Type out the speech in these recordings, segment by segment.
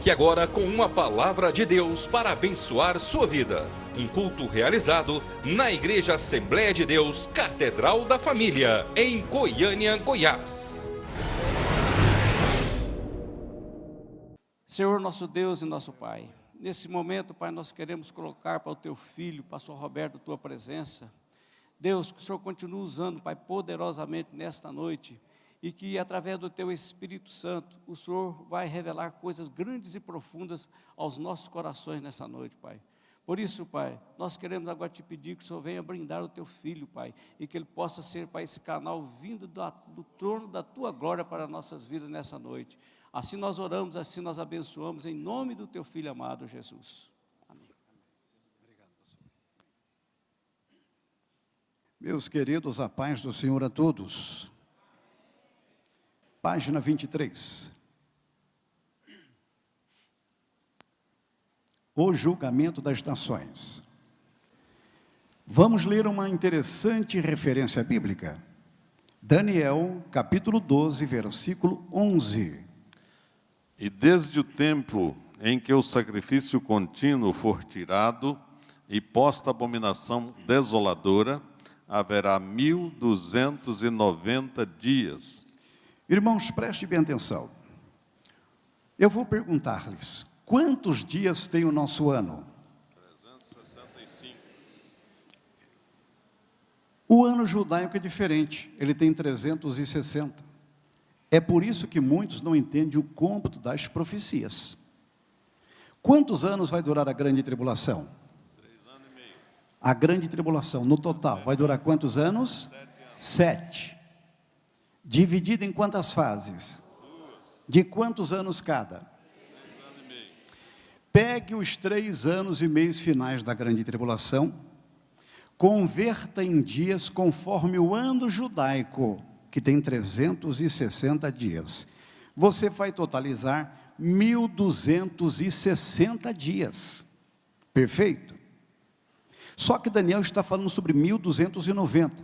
Fique agora com uma palavra de Deus para abençoar sua vida. Um culto realizado na Igreja Assembleia de Deus, Catedral da Família, em Goiânia, Goiás. Senhor, nosso Deus e nosso Pai, nesse momento, Pai, nós queremos colocar para o Teu Filho, Pastor Roberto, a Tua presença. Deus, que o Senhor continue usando, Pai, poderosamente nesta noite, e que através do Teu Espírito Santo, o Senhor vai revelar coisas grandes e profundas aos nossos corações nessa noite, Pai. Por isso, Pai, nós queremos agora te pedir que o Senhor venha brindar o Teu Filho, Pai, e que ele possa ser, Pai, esse canal vindo do trono da Tua glória para nossas vidas nessa noite. Assim nós oramos, assim nós abençoamos, em nome do Teu Filho amado, Jesus. Amém. Obrigado, pastor. Meus queridos, a paz do Senhor a todos. Página 23. O julgamento das nações. Vamos ler uma interessante referência bíblica. Daniel, capítulo 12, versículo 11. E desde o tempo em que o sacrifício contínuo for tirado e posta a abominação desoladora, haverá 1290 dias. Irmãos, preste bem atenção. Eu vou perguntar-lhes, quantos dias tem o nosso ano? 365. O ano judaico é diferente, ele tem 360. É por isso que muitos não entendem o cômputo das profecias. Quantos anos vai durar a grande tribulação? 3 anos e meio. A grande tribulação, no total, vai durar quantos anos? 7. Dividido em quantas fases? 2. De quantos anos cada? 3 anos e meio. Pegue os 3 anos e meio finais da grande tribulação, converta em dias conforme o ano judaico, que tem 360 dias. Você vai totalizar 1260 dias. Perfeito? Só que Daniel está falando sobre 1290.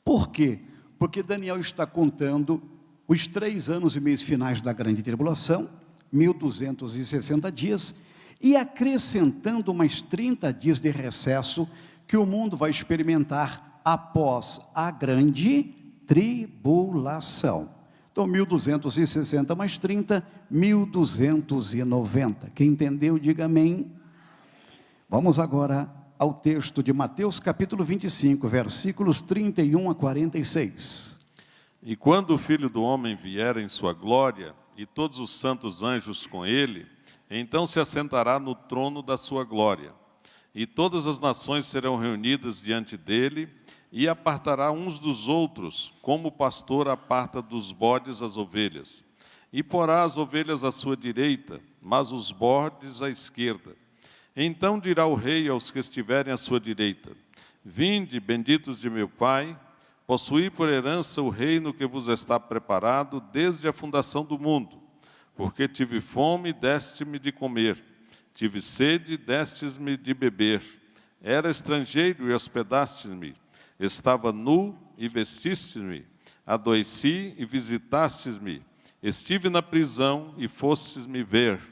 Por quê? Porque Daniel está contando os 3 anos e meio finais da grande tribulação, 1260 dias, e acrescentando mais 30 dias de recesso que o mundo vai experimentar após a grande tribulação. Então, 1260 mais 30, 1290. Quem entendeu, diga amém. Vamos agora ao texto de Mateus capítulo 25, versículos 31 a 46. E quando o Filho do Homem vier em sua glória, e todos os santos anjos com ele, então se assentará no trono da sua glória. E todas as nações serão reunidas diante dele, e apartará uns dos outros, como o pastor aparta dos bodes as ovelhas. E porá as ovelhas à sua direita, mas os bodes à esquerda. Então dirá o rei aos que estiverem à sua direita: Vinde, benditos de meu Pai, possuí por herança o reino que vos está preparado desde a fundação do mundo. Porque tive fome, deste-me de comer, tive sede, destes-me de beber, era estrangeiro e hospedastes-me, estava nu e vestistes-me, adoeci e visitastes-me, estive na prisão e fostes-me ver.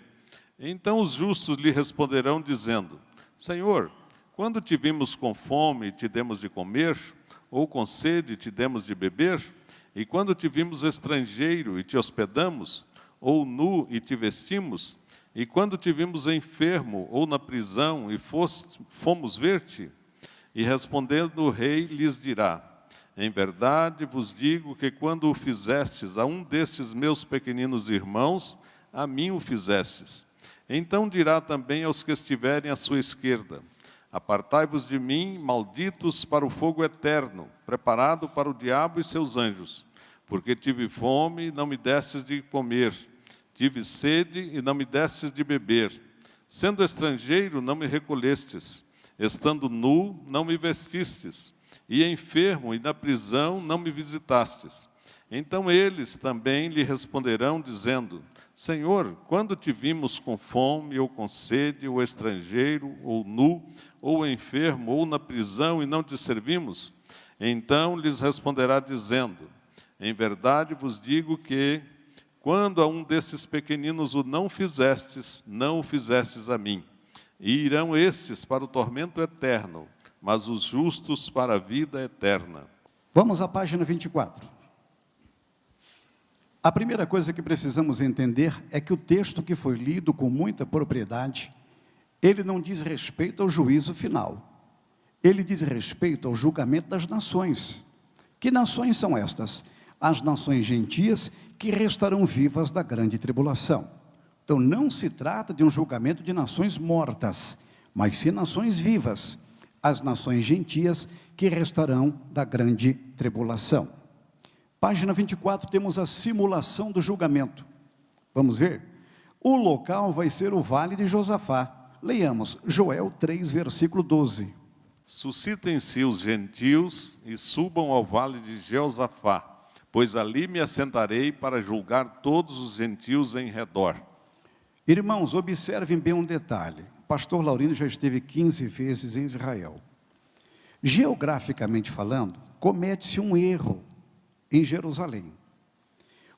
Então os justos lhe responderão, dizendo: Senhor, quando te vimos com fome e te demos de comer, ou com sede e te demos de beber? E quando te vimos estrangeiro e te hospedamos, ou nu e te vestimos? E quando te vimos enfermo ou na prisão e fomos ver-te? E respondendo o rei lhes dirá: Em verdade vos digo que quando o fizestes a um destes meus pequeninos irmãos, a mim o fizestes. Então dirá também aos que estiverem à sua esquerda: Apartai-vos de mim, malditos, para o fogo eterno, preparado para o diabo e seus anjos. Porque tive fome e não me destes de comer, tive sede e não me destes de beber. Sendo estrangeiro, não me recolhestes, estando nu, não me vestistes, e enfermo e na prisão, não me visitastes. Então eles também lhe responderão, dizendo: Senhor, quando te vimos com fome, ou com sede, ou estrangeiro, ou nu, ou enfermo, ou na prisão, e não te servimos? Então lhes responderá, dizendo: Em verdade vos digo que, quando a um destes pequeninos o não fizestes, não o fizestes a mim. E irão estes para o tormento eterno, mas os justos para a vida eterna. Vamos à página 24. A primeira coisa que precisamos entender é que o texto que foi lido com muita propriedade, ele não diz respeito ao juízo final. Ele diz respeito ao julgamento das nações. Que nações são estas? As nações gentias que restarão vivas da grande tribulação. Então, não se trata de um julgamento de nações mortas, mas sim nações vivas, as nações gentias que restarão da grande tribulação. Página 24, temos a simulação do julgamento. Vamos ver? O local vai ser o Vale de Josafá. Leiamos, Joel 3, versículo 12. Suscitem-se os gentios e subam ao vale de Josafá, pois ali me assentarei para julgar todos os gentios em redor. Irmãos, observem bem um detalhe. O pastor Laurindo já esteve 15 vezes em Israel. Geograficamente falando, comete-se um erro em Jerusalém.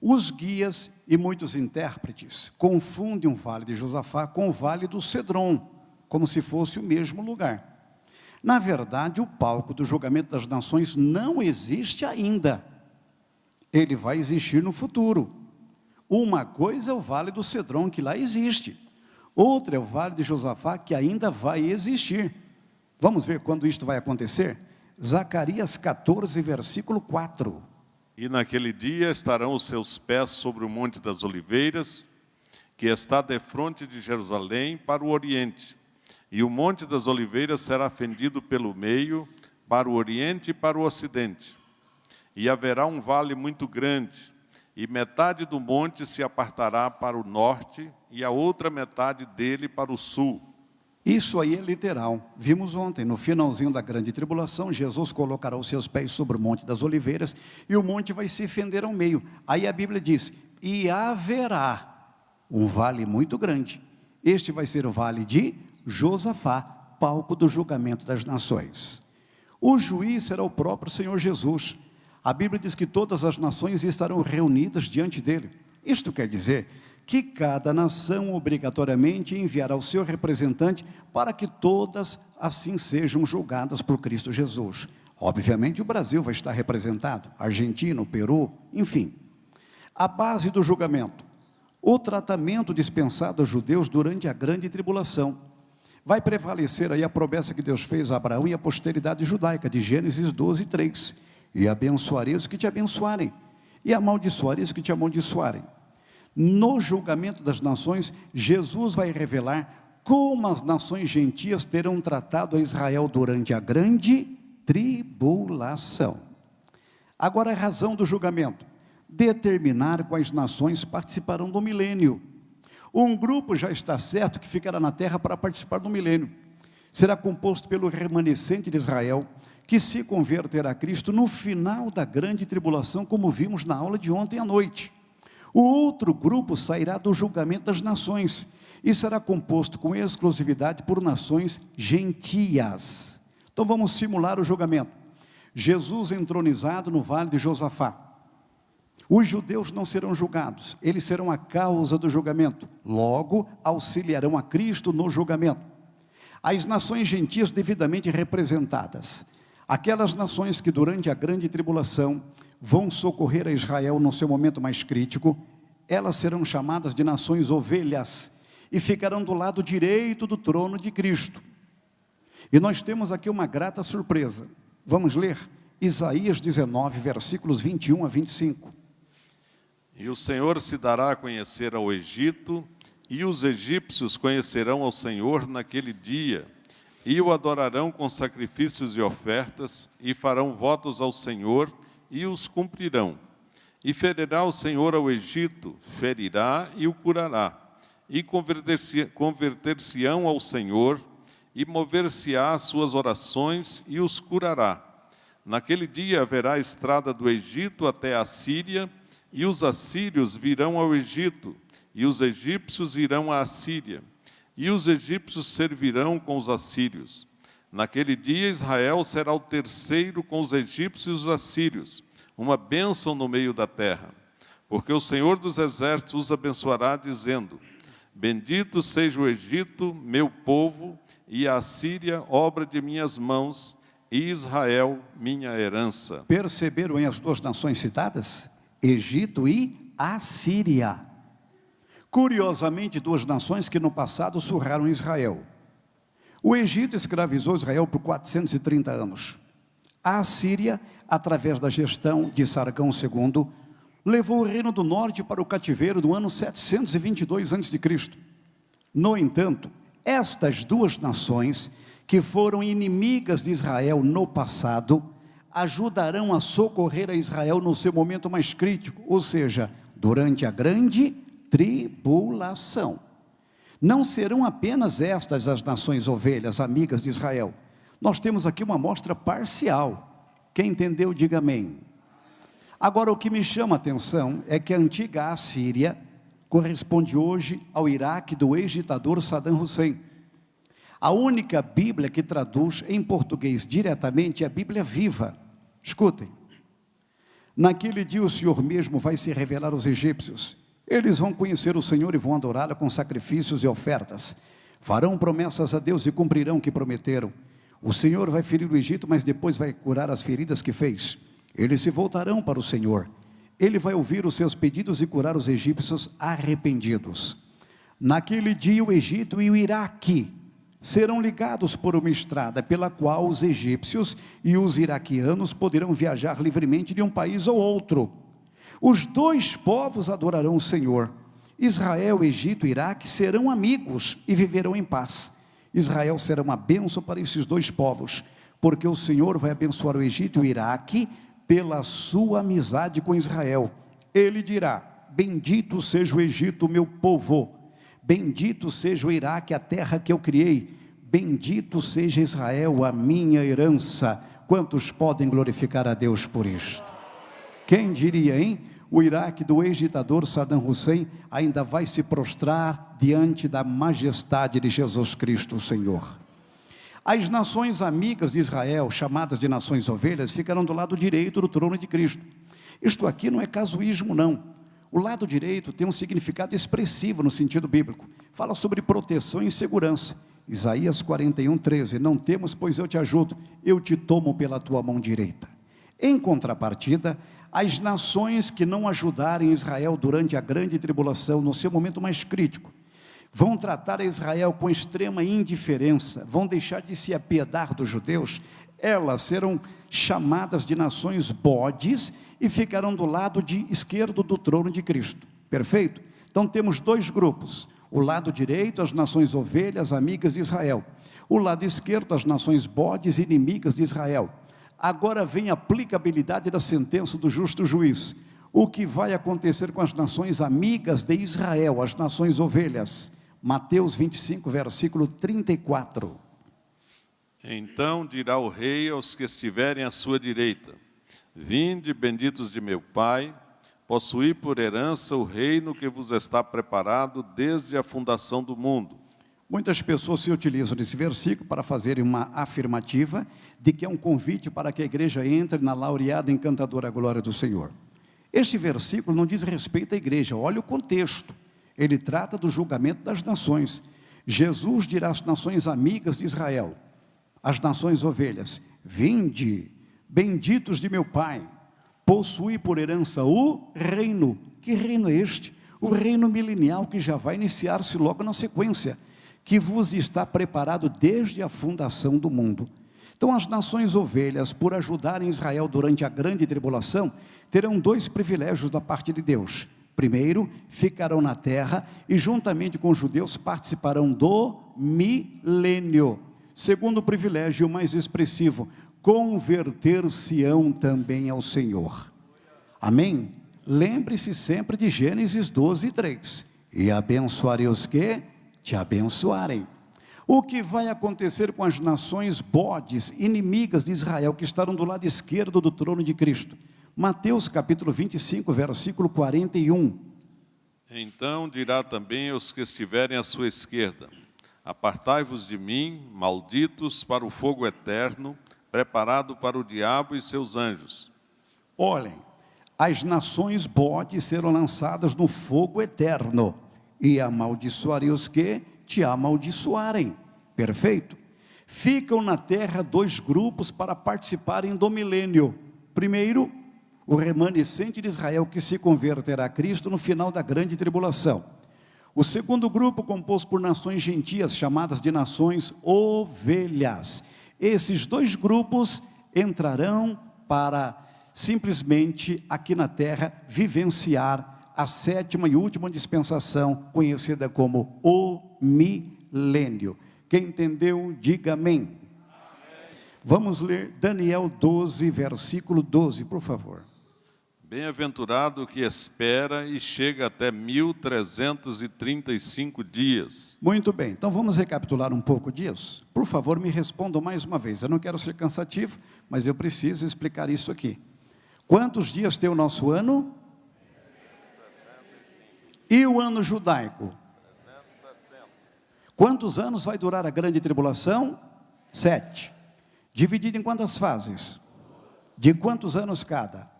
Os guias e muitos intérpretes confundem o Vale de Josafá com o Vale do Cedron, como se fosse o mesmo lugar. Na verdade, o palco do julgamento das nações não existe ainda. Ele vai existir no futuro. Uma coisa é o Vale do Cedron, que lá existe. Outra é o Vale de Josafá, que ainda vai existir. Vamos ver quando isto vai acontecer? Zacarias 14, versículo 4. E naquele dia estarão os seus pés sobre o Monte das Oliveiras, que está defronte de Jerusalém para o oriente. E o Monte das Oliveiras será fendido pelo meio, para o oriente e para o ocidente. E haverá um vale muito grande, e metade do monte se apartará para o norte, e a outra metade dele para o sul. Isso aí é literal. Vimos ontem, no finalzinho da grande tribulação, Jesus colocará os seus pés sobre o Monte das Oliveiras, e o monte vai se fender ao meio. Aí a Bíblia diz, e haverá um vale muito grande. Este vai ser o vale de Josafá, palco do julgamento das nações. O juiz será o próprio Senhor Jesus. A Bíblia diz que todas as nações estarão reunidas diante dele. Isto quer dizer que cada nação obrigatoriamente enviará o seu representante para que todas assim sejam julgadas por Cristo Jesus. Obviamente o Brasil vai estar representado, Argentina, o Peru, enfim. A base do julgamento, o tratamento dispensado aos judeus durante a grande tribulação. Vai prevalecer aí a promessa que Deus fez a Abraão e a posteridade judaica, de Gênesis 12, 3. E abençoarei os que te abençoarem, e amaldiçoarei os que te amaldiçoarem. No julgamento das nações, Jesus vai revelar como as nações gentias terão tratado a Israel durante a grande tribulação. Agora a razão do julgamento, determinar quais nações participarão do milênio. Um grupo já está certo que ficará na terra para participar do milênio. Será composto pelo remanescente de Israel, que se converterá a Cristo no final da grande tribulação, como vimos na aula de ontem à noite. O outro grupo sairá do julgamento das nações, e será composto com exclusividade por nações gentias. Então vamos simular o julgamento. Jesus entronizado no Vale de Josafá. Os judeus não serão julgados, eles serão a causa do julgamento, logo auxiliarão a Cristo no julgamento. As nações gentias devidamente representadas, aquelas nações que durante a grande tribulação vão socorrer a Israel no seu momento mais crítico, elas serão chamadas de nações ovelhas e ficarão do lado direito do trono de Cristo. E nós temos aqui uma grata surpresa. Vamos ler Isaías 19, versículos 21 a 25. E o Senhor se dará a conhecer ao Egito, e os egípcios conhecerão ao Senhor naquele dia, e o adorarão com sacrifícios e ofertas, e farão votos ao Senhor, e os cumprirão. E ferirá o Senhor ao Egito, ferirá e o curará, e converter-se-ão ao Senhor, e mover-se-á às suas orações, e os curará. Naquele dia haverá a estrada do Egito até a Síria, e os assírios virão ao Egito, e os egípcios irão à Assíria, e os egípcios servirão com os assírios. Naquele dia Israel será o terceiro com os egípcios e os assírios, uma bênção no meio da terra. porque o Senhor dos Exércitos os abençoará, dizendo: bendito seja o Egito, meu povo, e a Assíria, obra de minhas mãos, e Israel, minha herança. Perceberam as duas nações citadas? Egito e Assíria. Curiosamente, duas nações que no passado surraram Israel. O Egito escravizou Israel por 430 anos. A Assíria, através da gestão de Sargão II, levou o reino do norte para o cativeiro no ano 722 a.C. No entanto, estas duas nações, que foram inimigas de Israel no passado, ajudarão a socorrer a Israel no seu momento mais crítico, ou seja, durante a grande tribulação. Não serão apenas estas as nações ovelhas, amigas de Israel. Nós temos aqui uma amostra parcial. Quem entendeu, diga amém. Agora, o que me chama a atenção é que a antiga Assíria corresponde hoje ao Iraque do ex-ditador Saddam Hussein. A única Bíblia que traduz em português diretamente é a Bíblia Viva. Escutem. Naquele dia o Senhor mesmo vai se revelar aos egípcios. Eles vão conhecer o Senhor e vão adorá-lo com sacrifícios e ofertas. Farão promessas a Deus e cumprirão o que prometeram. O Senhor vai ferir o Egito, mas depois vai curar as feridas que fez. Eles se voltarão para o Senhor. Ele vai ouvir os seus pedidos e curar os egípcios arrependidos. Naquele dia o Egito e o Iraque serão ligados por uma estrada pela qual os egípcios e os iraquianos poderão viajar livremente de um país ou outro. Os dois povos adorarão o Senhor. Israel, Egito e Iraque serão amigos e viverão em paz. Israel será uma bênção para esses dois povos, porque o Senhor vai abençoar o Egito e o Iraque pela sua amizade com Israel. Ele dirá: bendito seja o Egito, meu povo. Bendito seja o Iraque, a terra que eu criei. Bendito seja Israel, a minha herança. Quantos podem glorificar a Deus por isto? Quem diria, hein? O Iraque do ex-ditador Saddam Hussein ainda vai se prostrar diante da majestade de Jesus Cristo, o Senhor. As nações amigas de Israel, chamadas de nações ovelhas, ficarão do lado direito do trono de Cristo. Isto aqui não é casuísmo, não. O lado direito tem um significado expressivo no sentido bíblico. Fala sobre proteção e segurança. Isaías 41:13. Não temas, pois eu te ajudo, eu te tomo pela tua mão direita. Em contrapartida, as nações que não ajudarem Israel durante a grande tribulação, no seu momento mais crítico, vão tratar a Israel com extrema indiferença, vão deixar de se apiedar dos judeus, elas serão chamadas de nações bodes e ficarão do lado esquerdo do trono de Cristo. Perfeito? Então temos dois grupos: o lado direito, as nações ovelhas, amigas de Israel; o lado esquerdo, as nações bodes, inimigas de Israel. Agora vem a aplicabilidade da sentença do justo juiz. O que vai acontecer com as nações amigas de Israel, as nações ovelhas? Mateus 25, versículo 34. Então dirá o rei aos que estiverem à sua direita: vinde, benditos de meu Pai, possuí por herança o reino que vos está preparado desde a fundação do mundo. Muitas pessoas se utilizam desse versículo para fazerem uma afirmativa de que é um convite para que a igreja entre na laureada e encantadora glória do Senhor. Este versículo não diz respeito à igreja, olha o contexto. Ele trata do julgamento das nações. Jesus dirá às nações amigas de Israel, as nações ovelhas: vinde, benditos de meu Pai, possui por herança o reino. Que reino é este? O reino milenial que já vai iniciar-se logo na sequência, que vos está preparado desde a fundação do mundo. Então as nações ovelhas, por ajudarem Israel durante a grande tribulação, terão dois privilégios da parte de Deus. Primeiro, ficarão na terra e juntamente com os judeus participarão do milênio. Segundo privilégio, mais expressivo: converter-se-ão também ao Senhor. Amém? Lembre-se sempre de Gênesis 12:3. E abençoarei os que te abençoarem. O que vai acontecer com as nações bodes, inimigas de Israel, que estarão do lado esquerdo do trono de Cristo? Mateus capítulo 25, versículo 41. Então dirá também aos que estiverem à sua esquerda: apartai-vos de mim, malditos, para o fogo eterno, preparado para o diabo e seus anjos. Olhem, as nações bodes serão lançadas no fogo eterno, e amaldiçoarei os que te amaldiçoarem. Perfeito? Ficam na terra 2 grupos para participarem do milênio. Primeiro, o remanescente de Israel que se converterá a Cristo no final da grande tribulação. O segundo grupo, composto por nações gentias, chamadas de nações ovelhas. Esses 2 grupos entrarão para simplesmente aqui na terra vivenciar a 7ª e última dispensação, conhecida como o milênio. Quem entendeu, diga amém. Amém. Vamos ler Daniel 12, versículo 12, por favor. Bem-aventurado o que espera e chega até 1335 dias. Muito bem, então vamos recapitular um pouco disso. Por favor, me respondam mais uma vez. Eu não quero ser cansativo, mas eu preciso explicar isso aqui. Quantos dias tem o nosso ano? 365. E o ano judaico? 360. Quantos anos vai durar a grande tribulação? 7. Dividido em quantas fases? De quantos anos cada?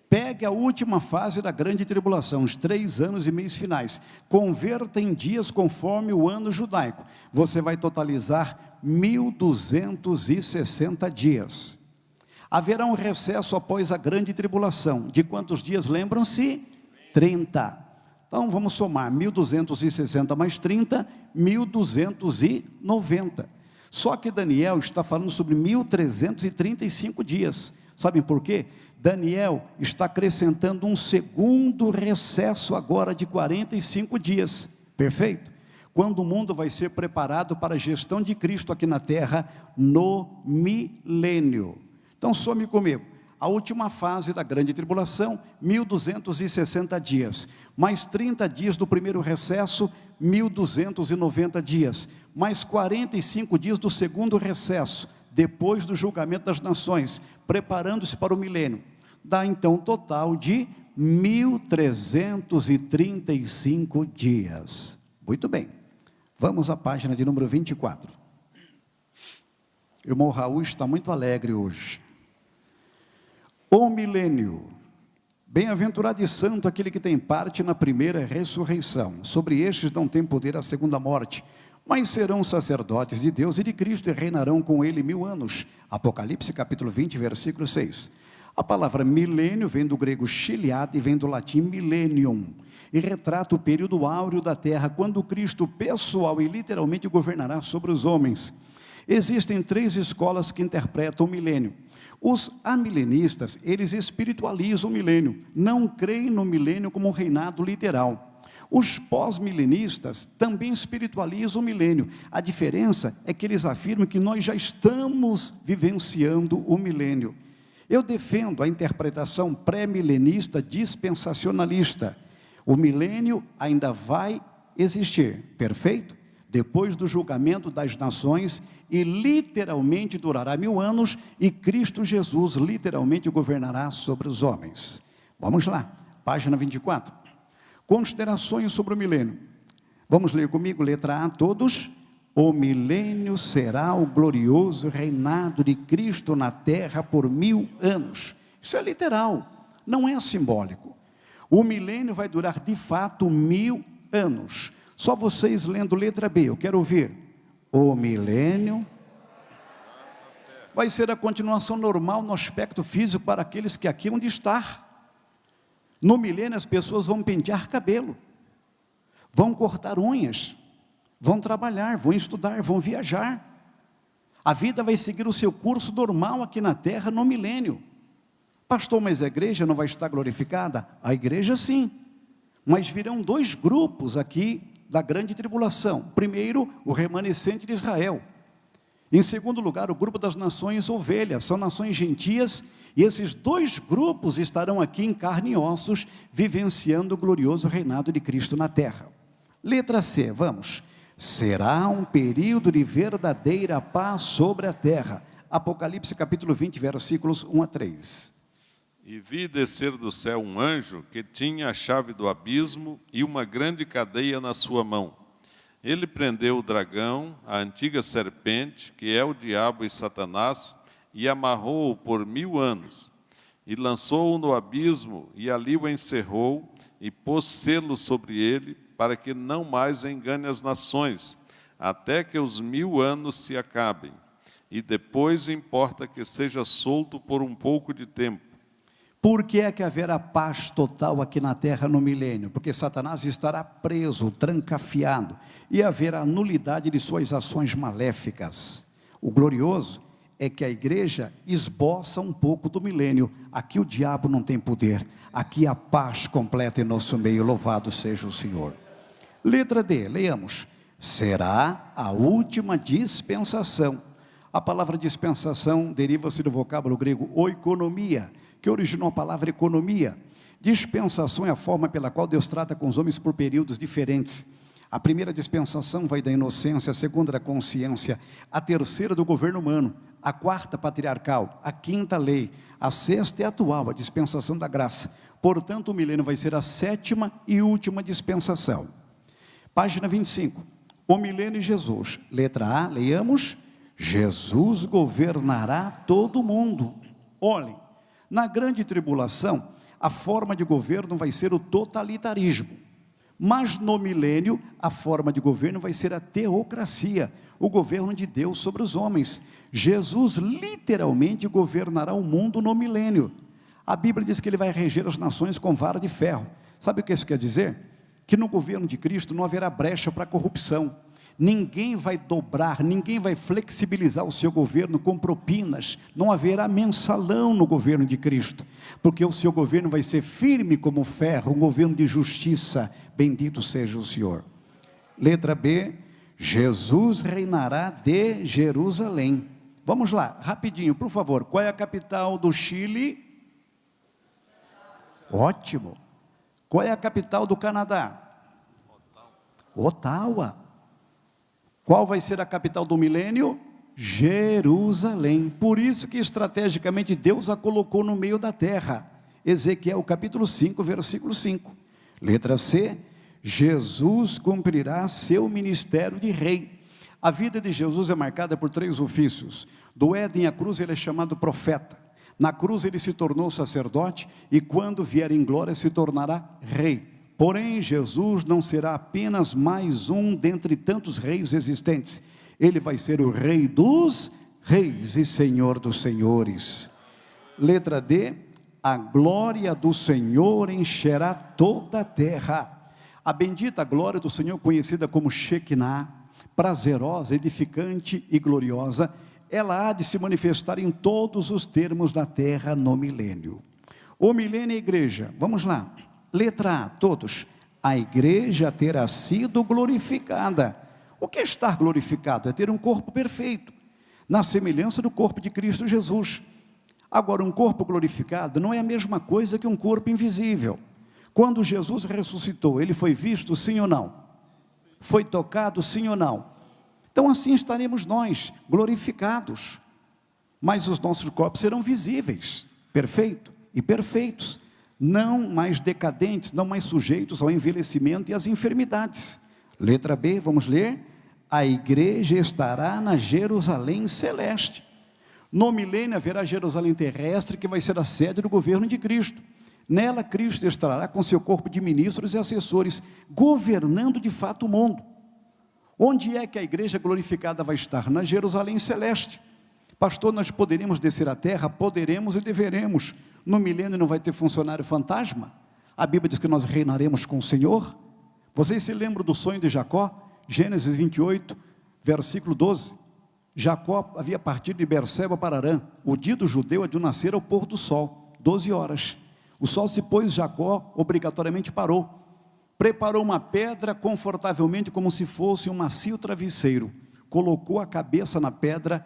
Pegue a última fase da grande tribulação, os 3 anos e meios finais. Converta em dias conforme o ano judaico. Você vai totalizar 1260 dias. Haverá um recesso após a grande tribulação. De quantos dias, lembram-se? 30. Então vamos somar 1260 mais 30, 1290. Só que Daniel está falando sobre 1335 dias. Sabem por quê? Daniel está acrescentando um segundo recesso agora de 45 dias. Perfeito? Quando o mundo vai ser preparado para a gestão de Cristo aqui na terra no milênio. Então some comigo. A última fase da grande tribulação, 1260 dias. Mais 30 dias do primeiro recesso, 1290 dias. Mais 45 dias do segundo recesso, depois do julgamento das nações, preparando-se para o milênio. Dá então um total de 1335 dias. Muito bem. Vamos à página de número 24. O irmão Raul está muito alegre hoje. O milênio. Bem-aventurado e santo aquele que tem parte na primeira ressurreição. Sobre estes não tem poder a segunda morte, mas serão sacerdotes de Deus e de Cristo e reinarão com ele 1000 anos. Apocalipse capítulo 20, versículo 6. A palavra milênio vem do grego chiliad e vem do latim millennium, e retrata o período áureo da terra, quando Cristo pessoal e literalmente governará sobre os homens. Existem 3 escolas que interpretam o milênio. Os amilenistas, eles espiritualizam o milênio, não creem no milênio como um reinado literal. Os pós-milenistas também espiritualizam o milênio. A diferença é que eles afirmam que nós já estamos vivenciando o milênio. Eu defendo a interpretação pré-milenista dispensacionalista. O milênio ainda vai existir, perfeito? Depois do julgamento das nações, e literalmente durará 1000 anos, e Cristo Jesus literalmente governará sobre os homens. Vamos lá, página 24. Considerações sobre o milênio. Vamos ler comigo, letra A, todos. O milênio será o glorioso reinado de Cristo na terra por 1000 anos. Isso é literal, não é simbólico. O milênio vai durar de fato 1000 anos. Só vocês lendo letra B, eu quero ouvir. O milênio vai ser a continuação normal no aspecto físico para aqueles que aqui onde está. No milênio as pessoas vão pentear cabelo, vão cortar unhas, vão trabalhar, vão estudar, vão viajar. A vida vai seguir o seu curso normal aqui na terra no milênio. Pastor, mas a igreja não vai estar glorificada? A igreja sim, mas virão 2 grupos aqui da grande tribulação. Primeiro, o remanescente de Israel. Em segundo lugar, o grupo das nações ovelhas, são nações gentias, e esses 2 grupos estarão aqui em carne e ossos, vivenciando o glorioso reinado de Cristo na terra. Letra C, vamos. Será um período de verdadeira paz sobre a terra. Apocalipse capítulo 20, versículos 1 a 3. E vi descer do céu um anjo que tinha a chave do abismo e uma grande cadeia na sua mão. Ele prendeu o dragão, a antiga serpente, que é o diabo e Satanás, e amarrou-o por 1000 anos. e lançou-o no abismo, e ali o encerrou, e pôs selo sobre ele, para que não mais engane as nações, até que os 1000 anos se acabem. E depois importa que seja solto por um pouco de tempo. Por que é que haverá paz total aqui na terra no milênio? Porque Satanás estará preso, trancafiado, e haverá nulidade de suas ações maléficas. O glorioso é que a igreja esboça um pouco do milênio. Aqui o diabo não tem poder, aqui a paz completa em nosso meio, louvado seja o Senhor. Letra D, leiamos. Será a última dispensação. A palavra dispensação deriva-se do vocábulo grego oikonomia, que originou a palavra economia. Dispensação é a forma pela qual Deus trata com os homens por períodos diferentes. A primeira dispensação vai da inocência, a segunda da consciência, a terceira do governo humano, a quarta patriarcal, a quinta lei, a sexta é atual, a dispensação da graça. Portanto, o milênio vai ser a 7ª e última dispensação. Página 25. O milênio e Jesus. Letra A, leiamos. Jesus governará todo mundo. Olhem, na grande tribulação, a forma de governo vai ser o totalitarismo. Mas no milênio, a forma de governo vai ser a teocracia, o governo de Deus sobre os homens. Jesus literalmente governará o mundo no milênio. A Bíblia diz que ele vai reger as nações com vara de ferro. Sabe o que isso quer dizer? Que no governo de Cristo não haverá brecha para corrupção. Ninguém vai dobrar, ninguém vai flexibilizar o seu governo com propinas. Não haverá mensalão no governo de Cristo, porque o seu governo vai ser firme como ferro, um governo de justiça. Bendito seja o Senhor. Letra B, Jesus reinará de Jerusalém. Vamos lá, rapidinho, por favor. Qual é a capital do Chile? Ótimo. Qual é a capital do Canadá? Ottawa. Qual vai ser a capital do milênio? Jerusalém. Por isso que estrategicamente Deus a colocou no meio da terra. Ezequiel capítulo 5, versículo 5. Letra C, Jesus cumprirá seu ministério de rei. A vida de Jesus é marcada por 3 ofícios. Do Éden à cruz ele é chamado profeta. Na cruz ele se tornou sacerdote e quando vier em glória se tornará rei. Porém, Jesus não será apenas mais um dentre tantos reis existentes. Ele vai ser o rei dos reis e senhor dos senhores. Letra D, a glória do Senhor encherá toda a terra. A bendita glória do Senhor, conhecida como Shekinah, prazerosa, edificante e gloriosa, ela há de se manifestar em todos os termos da terra no milênio. O milênio e a igreja, vamos lá. Letra A, todos. A igreja terá sido glorificada. O que é estar glorificado? É ter um corpo perfeito, na semelhança do corpo de Cristo Jesus. Agora, um corpo glorificado não é a mesma coisa que um corpo invisível. Quando Jesus ressuscitou, ele foi visto, sim ou não? Foi tocado, sim ou não? Então assim estaremos nós, glorificados. Mas os nossos corpos serão visíveis, perfeito e perfeitos. Não mais decadentes, não mais sujeitos ao envelhecimento e às enfermidades. Letra B, vamos ler. A igreja estará na Jerusalém celeste. No milênio haverá Jerusalém terrestre, que vai ser a sede do governo de Cristo. Nela Cristo estará com seu corpo de ministros e assessores, governando de fato o mundo. Onde é que a igreja glorificada vai estar? Na Jerusalém celeste. Pastor, nós poderemos descer à terra? Poderemos e deveremos. No milênio não vai ter funcionário fantasma? A Bíblia diz que nós reinaremos com o Senhor. Vocês se lembram do sonho de Jacó? Gênesis 28, versículo 12. Jacó havia partido de Berseba para Harã. O dia do judeu é de nascer ao pôr do sol, 12 horas. O sol se pôs, Jacó obrigatoriamente parou. Preparou uma pedra confortavelmente como se fosse um macio travesseiro. Colocou a cabeça na pedra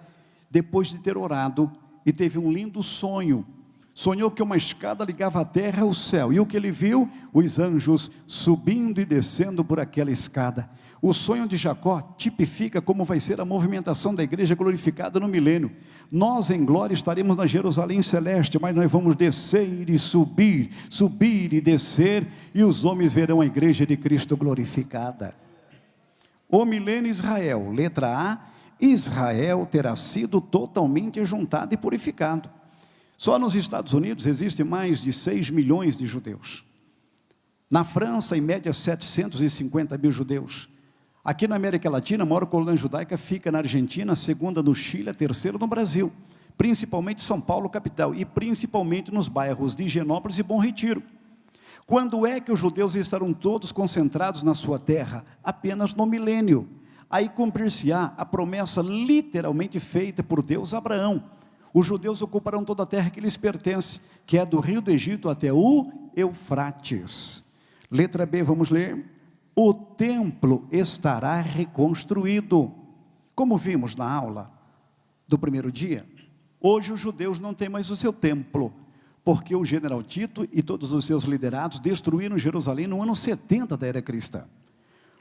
depois de ter orado e teve um lindo sonho. Sonhou que uma escada ligava a terra ao céu. E o que ele viu? Os anjos subindo e descendo por aquela escada. O sonho de Jacó tipifica como vai ser a movimentação da igreja glorificada no milênio. Nós em glória estaremos na Jerusalém celeste, mas nós vamos descer e subir, subir e descer, e os homens verão a igreja de Cristo glorificada. O milênio Israel, letra A, Israel terá sido totalmente juntado e purificado. Só nos Estados Unidos existem mais de 6 milhões de judeus. Na França, em média, 750 mil judeus. Aqui na América Latina, a maior colônia judaica fica na Argentina, a segunda no Chile, a terceira no Brasil. Principalmente São Paulo, capital, e principalmente nos bairros de Higienópolis e Bom Retiro. Quando é que os judeus estarão todos concentrados na sua terra? Apenas no milênio. Aí cumprir-se-á a promessa literalmente feita por Deus a Abraão. Os judeus ocuparão toda a terra que lhes pertence, que é do rio do Egito até o Eufrates. Letra B, vamos ler. O templo estará reconstruído. Como vimos na aula do primeiro dia, hoje os judeus não têm mais o seu templo, porque o general Tito e todos os seus liderados destruíram Jerusalém no ano 70 da era cristã.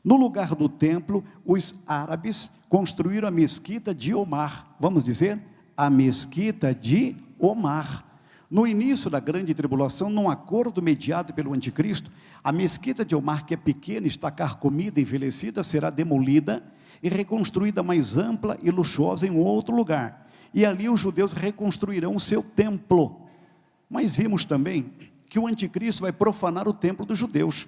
No lugar do templo, os árabes construíram a mesquita de Omar, vamos dizer, a mesquita de Omar. No início da grande tribulação, num acordo mediado pelo anticristo, a mesquita de Omar, que é pequena, está carcomida, envelhecida, será demolida e reconstruída mais ampla e luxuosa em outro lugar. E ali os judeus reconstruirão o seu templo. Mas vimos também que o anticristo vai profanar o templo dos judeus.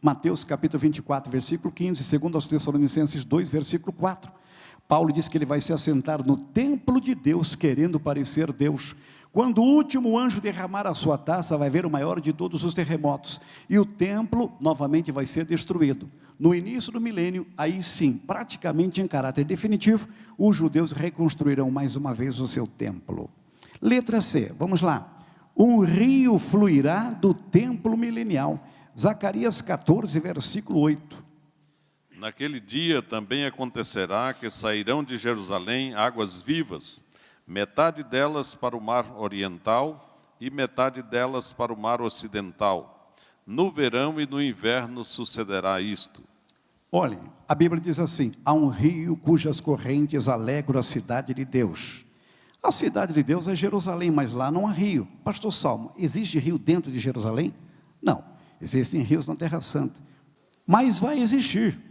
Mateus capítulo 24, versículo 15, segundo aos Tessalonicenses 2, versículo 4. Paulo diz que ele vai se assentar no templo de Deus, querendo parecer Deus. Quando o último anjo derramar a sua taça, vai haver o maior de todos os terremotos, e o templo novamente vai ser destruído. No início do milênio, aí sim, praticamente em caráter definitivo, os judeus reconstruirão mais uma vez o seu templo. Letra C, vamos lá. Um rio fluirá do templo milenial. Zacarias 14, versículo 8. Naquele dia também acontecerá que sairão de Jerusalém águas vivas, metade delas para o mar oriental e metade delas para o mar ocidental. No verão e no inverno sucederá isto. Olhem, a Bíblia diz assim: há um rio cujas correntes alegram a cidade de Deus. A cidade de Deus é Jerusalém, mas lá não há rio. Pastor Salmo, existe rio dentro de Jerusalém? Não, existem rios na Terra Santa, mas vai existir.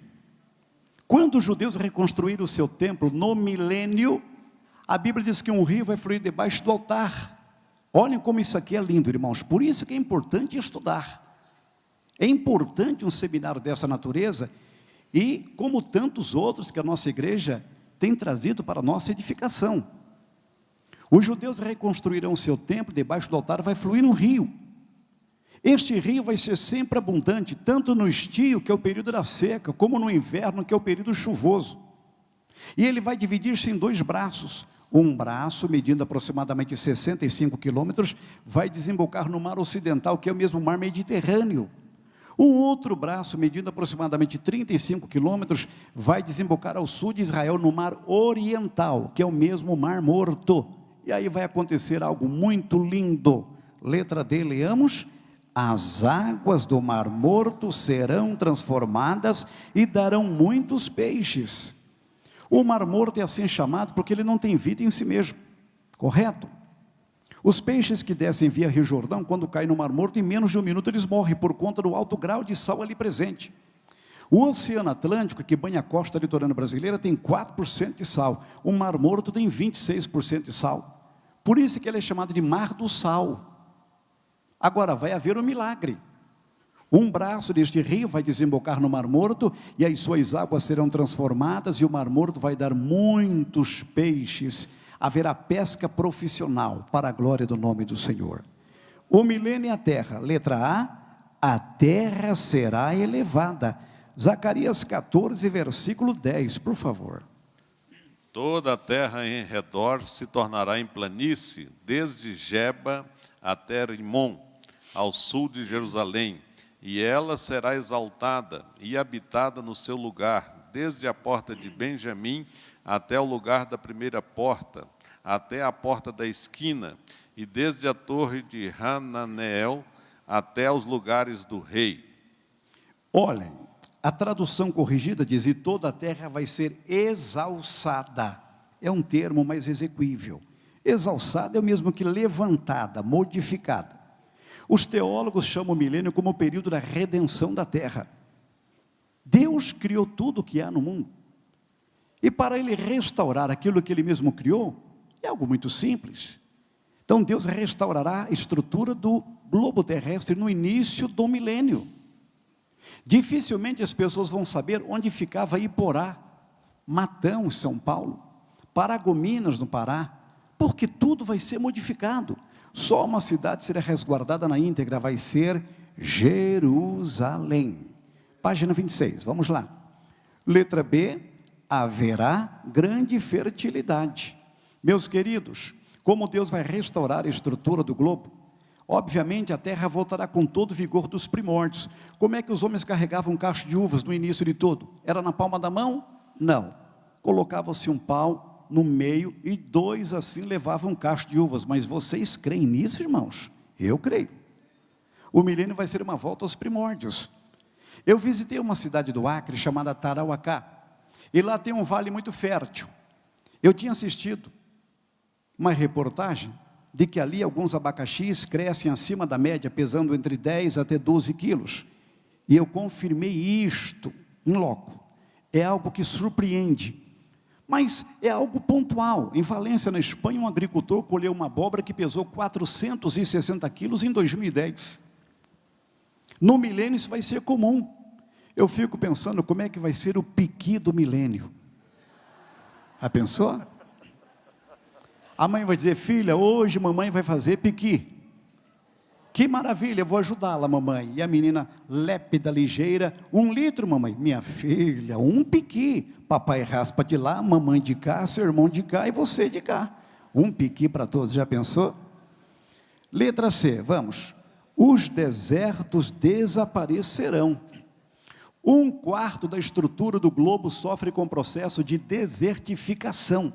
Quando os judeus reconstruíram o seu templo no milênio, a Bíblia diz que um rio vai fluir debaixo do altar. Olhem como isso aqui é lindo, irmãos. Por isso que é importante estudar. É importante um seminário dessa natureza, e como tantos outros que a nossa igreja tem trazido para a nossa edificação. Os judeus reconstruirão o seu templo, debaixo do altar vai fluir um rio. Este rio vai ser sempre abundante, tanto no estio, que é o período da seca, como no inverno, que é o período chuvoso. E ele vai dividir-se em dois braços. Um braço, medindo aproximadamente 65 quilômetros, vai desembocar no mar ocidental, que é o mesmo mar Mediterrâneo. Um outro braço, medindo aproximadamente 35 quilômetros, vai desembocar ao sul de Israel, no mar oriental, que é o mesmo mar Morto. E aí vai acontecer algo muito lindo. Letra D, leamos. As águas do mar Morto serão transformadas e darão muitos peixes. O mar Morto é assim chamado porque ele não tem vida em si mesmo, correto? Os peixes que descem via Rio Jordão, quando caem no mar Morto, em menos de um minuto eles morrem, por conta do alto grau de sal ali presente. O Oceano Atlântico, que banha a costa litorânea brasileira, tem 4% de sal. O mar Morto tem 26% de sal. Por isso que ele é chamado de Mar do Sal. Agora, vai haver um milagre. Um braço deste rio vai desembocar no Mar Morto, e as suas águas serão transformadas, e o Mar Morto vai dar muitos peixes. Haverá pesca profissional, para a glória do nome do Senhor. O milênio e a terra, letra A terra será elevada. Zacarias 14, versículo 10, por favor. Toda a terra em redor se tornará em planície, desde Geba até Rimon, ao sul de Jerusalém, e ela será exaltada e habitada no seu lugar, desde a porta de Benjamim até o lugar da primeira porta, até a porta da esquina, e desde a torre de Hananeel até os lugares do rei. Olhem, a tradução corrigida diz: e toda a terra vai ser exalçada. É um termo mais exequível. Exalçada é o mesmo que levantada, modificada. Os teólogos chamam o milênio como o período da redenção da terra. Deus criou tudo o que há no mundo. E para Ele restaurar aquilo que Ele mesmo criou, é algo muito simples. Então Deus restaurará a estrutura do globo terrestre no início do milênio. Dificilmente as pessoas vão saber onde ficava Iporá, Matão, São Paulo, Paragominas, no Pará, porque tudo vai ser modificado. Só uma cidade será resguardada na íntegra, vai ser Jerusalém. Página 26, vamos lá. Letra B, haverá grande fertilidade. Meus queridos, como Deus vai restaurar a estrutura do globo? Obviamente a terra voltará com todo o vigor dos primórdios. Como é que os homens carregavam um cacho de uvas no início de tudo? Era na palma da mão? Não. Colocava-se um pau no meio e 2 assim levavam um cacho de uvas. Mas vocês creem nisso, irmãos? Eu creio. O milênio vai ser uma volta aos primórdios. Eu visitei uma cidade do Acre chamada Tarauacá. E lá tem um vale muito fértil. Eu tinha assistido uma reportagem de que ali alguns abacaxis crescem acima da média, pesando entre 10 até 12 quilos. E eu confirmei isto em loco. É algo que surpreende. Mas é algo pontual. Em Valência, na Espanha, um agricultor colheu uma abóbora que pesou 460 quilos em 2010. No milênio isso vai ser comum. Eu fico pensando como é que vai ser o piqui do milênio. Já pensou? A mãe vai dizer, filha, hoje mamãe vai fazer piqui. Que maravilha, eu vou ajudá-la, mamãe. E a menina lépida, ligeira, 1 litro, mamãe. Minha filha, 1 piqui. Papai raspa de lá, mamãe de cá, seu irmão de cá e você de cá. 1 piqui para todos, já pensou? Letra C, vamos. Os desertos desaparecerão. 1/4 da estrutura do globo sofre com o processo de desertificação.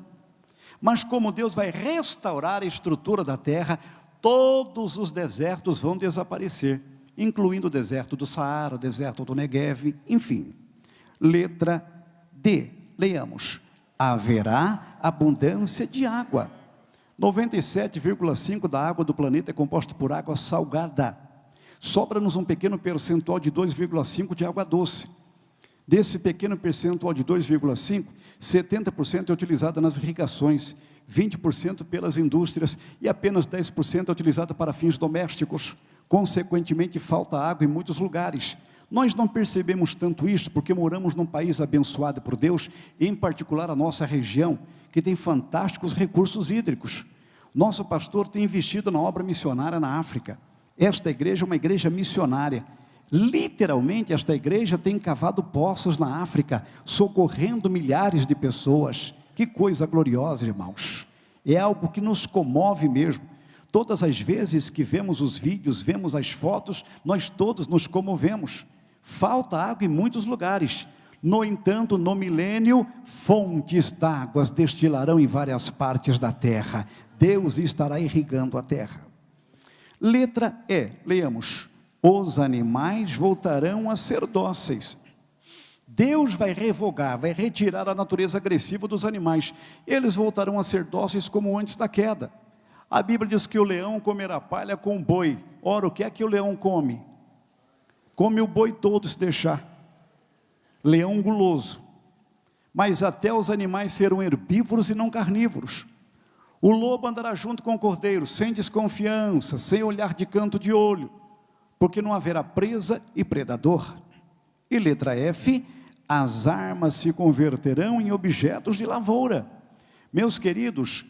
Mas como Deus vai restaurar a estrutura da terra, todos os desertos vão desaparecer, incluindo o deserto do Saara, o deserto do Negev, enfim. Letra D, leiamos. Haverá abundância de água. 97,5% da água do planeta é composta por água salgada. Sobra-nos um pequeno percentual de 2,5% de água doce. Desse pequeno percentual de 2,5%, 70% é utilizada nas irrigações, 20% pelas indústrias e apenas 10% é utilizada para fins domésticos. Consequentemente, falta água em muitos lugares. Nós não percebemos tanto isso porque moramos num país abençoado por Deus, em particular a nossa região, que tem fantásticos recursos hídricos. Nosso pastor tem investido na obra missionária na África. Esta igreja é uma igreja missionária. Literalmente, esta igreja tem cavado poços na África, socorrendo milhares de pessoas. Que coisa gloriosa, irmãos. É algo que nos comove mesmo. Todas as vezes que vemos os vídeos, vemos as fotos, nós todos nos comovemos. Falta água em muitos lugares. No entanto, no milênio, fontes d'águas destilarão em várias partes da terra. Deus estará irrigando a terra. Letra E, leiamos. Os animais voltarão a ser dóceis. Deus vai revogar, vai retirar a natureza agressiva dos animais. Eles voltarão a ser dóceis como antes da queda. A Bíblia diz que o leão comerá palha com o boi. Ora, o que é que o leão come? Come o boi todo se deixar. Leão guloso. Mas até os animais serão herbívoros e não carnívoros. O lobo andará junto com o cordeiro, sem desconfiança, sem olhar de canto de olho, porque não haverá presa e predador. E letra F, as armas se converterão em objetos de lavoura. Meus queridos,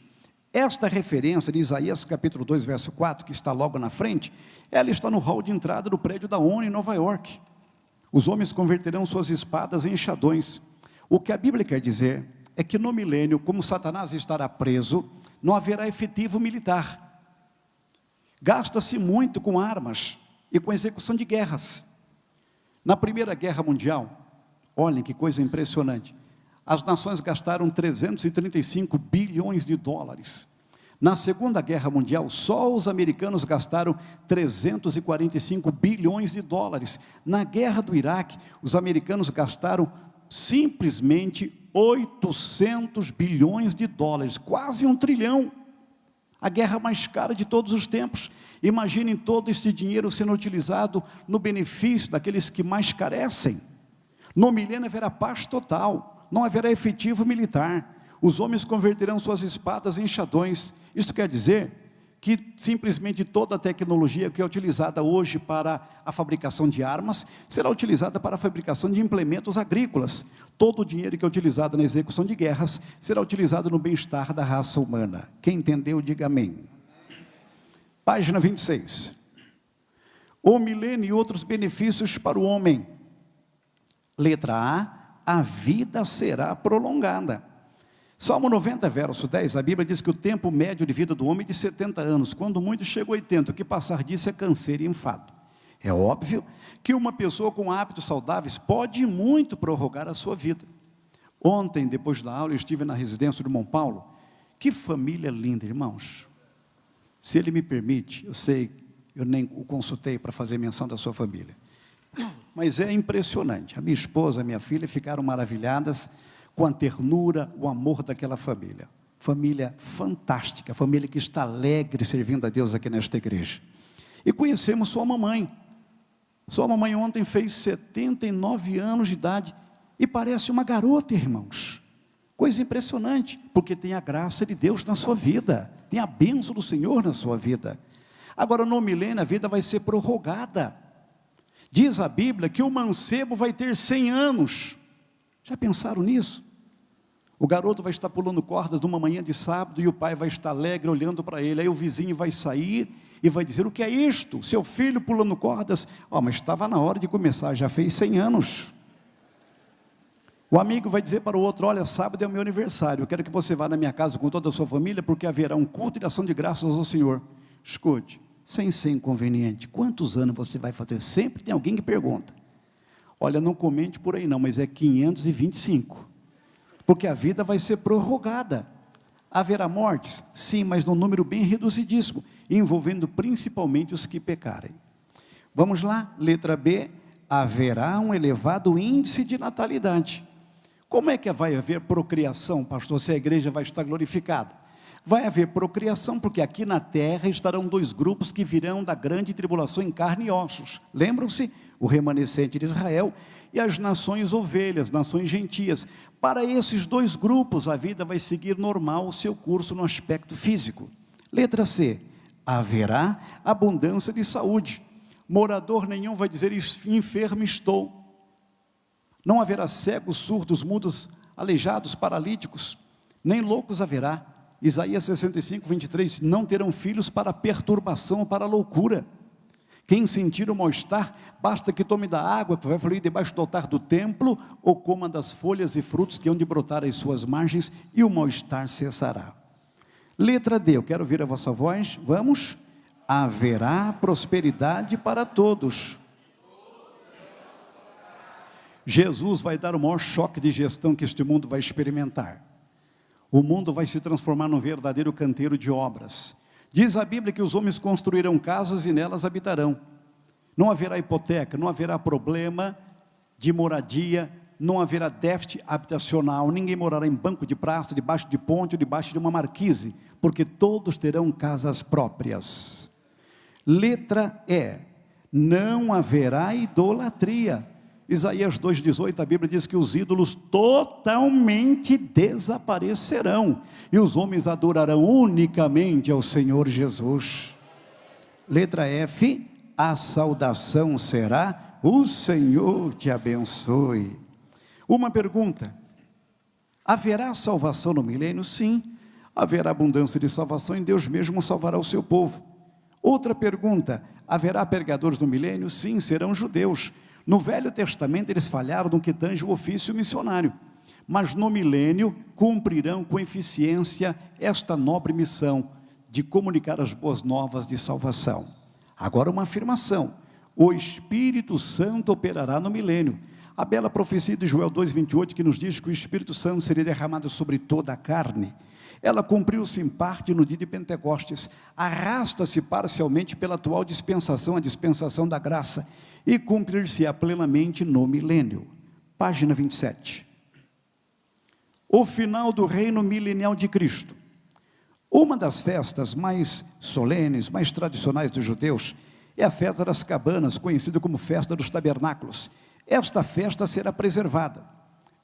esta referência de Isaías capítulo 2, verso 4, que está logo na frente, ela está no hall de entrada do prédio da ONU em Nova York. Os homens converterão suas espadas em enxadões. O que a Bíblia quer dizer é que no milênio, como Satanás estará preso, não haverá efetivo militar. Gasta-se muito com armas e com execução de guerras. Na Primeira Guerra Mundial, olhem que coisa impressionante, as nações gastaram 335 bilhões de dólares. Na Segunda Guerra Mundial, só os americanos gastaram 345 bilhões de dólares. Na Guerra do Iraque, os americanos gastaram simplesmente 800 bilhões de dólares, quase 1 trilhão. A guerra mais cara de todos os tempos. Imaginem todo esse dinheiro sendo utilizado no benefício daqueles que mais carecem. No milênio haverá paz total, não haverá efetivo militar. Os homens converterão suas espadas em enxadões. Isso quer dizer que simplesmente toda a tecnologia que é utilizada hoje para a fabricação de armas, será utilizada para a fabricação de implementos agrícolas. Todo o dinheiro que é utilizado na execução de guerras, será utilizado no bem-estar da raça humana. Quem entendeu, diga amém. Página 26. O milênio e outros benefícios para o homem. Letra A vida será prolongada. Salmo 90, verso 10, a Bíblia diz que o tempo médio de vida do homem é de 70 anos, quando muito chega a 80, o que passar disso é canseiro e enfado. É óbvio que uma pessoa com hábitos saudáveis pode muito prorrogar a sua vida. Ontem, depois da aula, eu estive na residência do Mão Paulo. Que família linda, irmãos. Se ele me permite, eu sei, eu nem o consultei para fazer menção da sua família, mas é impressionante. A minha esposa, a minha filha ficaram maravilhadas com a ternura, o amor daquela família. Família fantástica, família que está alegre servindo a Deus aqui nesta igreja. E conhecemos sua mamãe. Sua mamãe ontem fez 79 anos de idade e parece uma garota, irmãos. Coisa impressionante, porque tem a graça de Deus na sua vida, tem a bênção do Senhor na sua vida. Agora, no milênio, a vida vai ser prorrogada. Diz a Bíblia que o mancebo vai ter 100 anos. Já pensaram nisso? O garoto vai estar pulando cordas numa manhã de sábado e o pai vai estar alegre olhando para ele. Aí o vizinho vai sair e vai dizer: o que é isto? Seu filho pulando cordas? Mas estava na hora de começar, já fez 100 anos. O amigo vai dizer para o outro: olha, sábado é o meu aniversário, eu quero que você vá na minha casa com toda a sua família, porque haverá um culto de ação de graças ao Senhor. Escute, sem ser inconveniente, quantos anos você vai fazer? Sempre tem alguém que pergunta. Olha, não comente por aí não, mas é 525. Porque a vida vai ser prorrogada. Haverá mortes? Sim, mas num número bem reduzidíssimo, envolvendo principalmente os que pecarem. Vamos lá, letra B. Haverá um elevado índice de natalidade. Como é que vai haver procriação, pastor, se a igreja vai estar glorificada? Vai haver procriação, porque aqui na terra estarão dois grupos que virão da grande tribulação em carne e ossos. Lembram-se? O remanescente de Israel e as nações ovelhas, nações gentias. Para esses dois grupos, a vida vai seguir normal o seu curso no aspecto físico. Letra C. Haverá abundância de saúde. Morador nenhum vai dizer: enfermo estou. Não haverá cegos, surdos, mudos, aleijados, paralíticos, nem loucos haverá. Isaías 65, 23, não terão filhos para perturbação ou para loucura. Quem sentir o mal-estar, basta que tome da água que vai fluir debaixo do altar do templo, ou coma das folhas e frutos que hão de brotar às suas margens, e o mal-estar cessará. Letra D, eu quero ouvir a vossa voz, vamos. Haverá prosperidade para todos. Jesus vai dar o maior choque de gestão que este mundo vai experimentar. O mundo vai se transformar num verdadeiro canteiro de obras. Diz a Bíblia que os homens construirão casas e nelas habitarão. Não haverá hipoteca, não haverá problema de moradia, não haverá déficit habitacional, ninguém morará em banco de praça, debaixo de ponte ou debaixo de uma marquise, porque todos terão casas próprias. Letra E, não haverá idolatria. Isaías 2,18, a Bíblia diz que os ídolos totalmente desaparecerão, e os homens adorarão unicamente ao Senhor Jesus. Letra F, a saudação será: o Senhor te abençoe. Uma pergunta: haverá salvação no milênio? Sim, haverá abundância de salvação, e Deus mesmo salvará o seu povo. Outra pergunta: haverá pregadores no milênio? Sim, serão judeus. No Velho Testamento eles falharam no que tange o ofício missionário, mas no milênio cumprirão com eficiência esta nobre missão de comunicar as boas novas de salvação. Agora uma afirmação: o Espírito Santo operará no milênio. A bela profecia de Joel 2,28, que nos diz que o Espírito Santo seria derramado sobre toda a carne, ela cumpriu-se em parte no dia de Pentecostes, arrasta-se parcialmente pela atual dispensação, a dispensação da graça, e cumprir-se-á plenamente no milênio. Página 27. O final do reino milenial de Cristo. Uma das festas mais solenes, mais tradicionais dos judeus, é a festa das cabanas, conhecida como festa dos tabernáculos. Esta festa será preservada.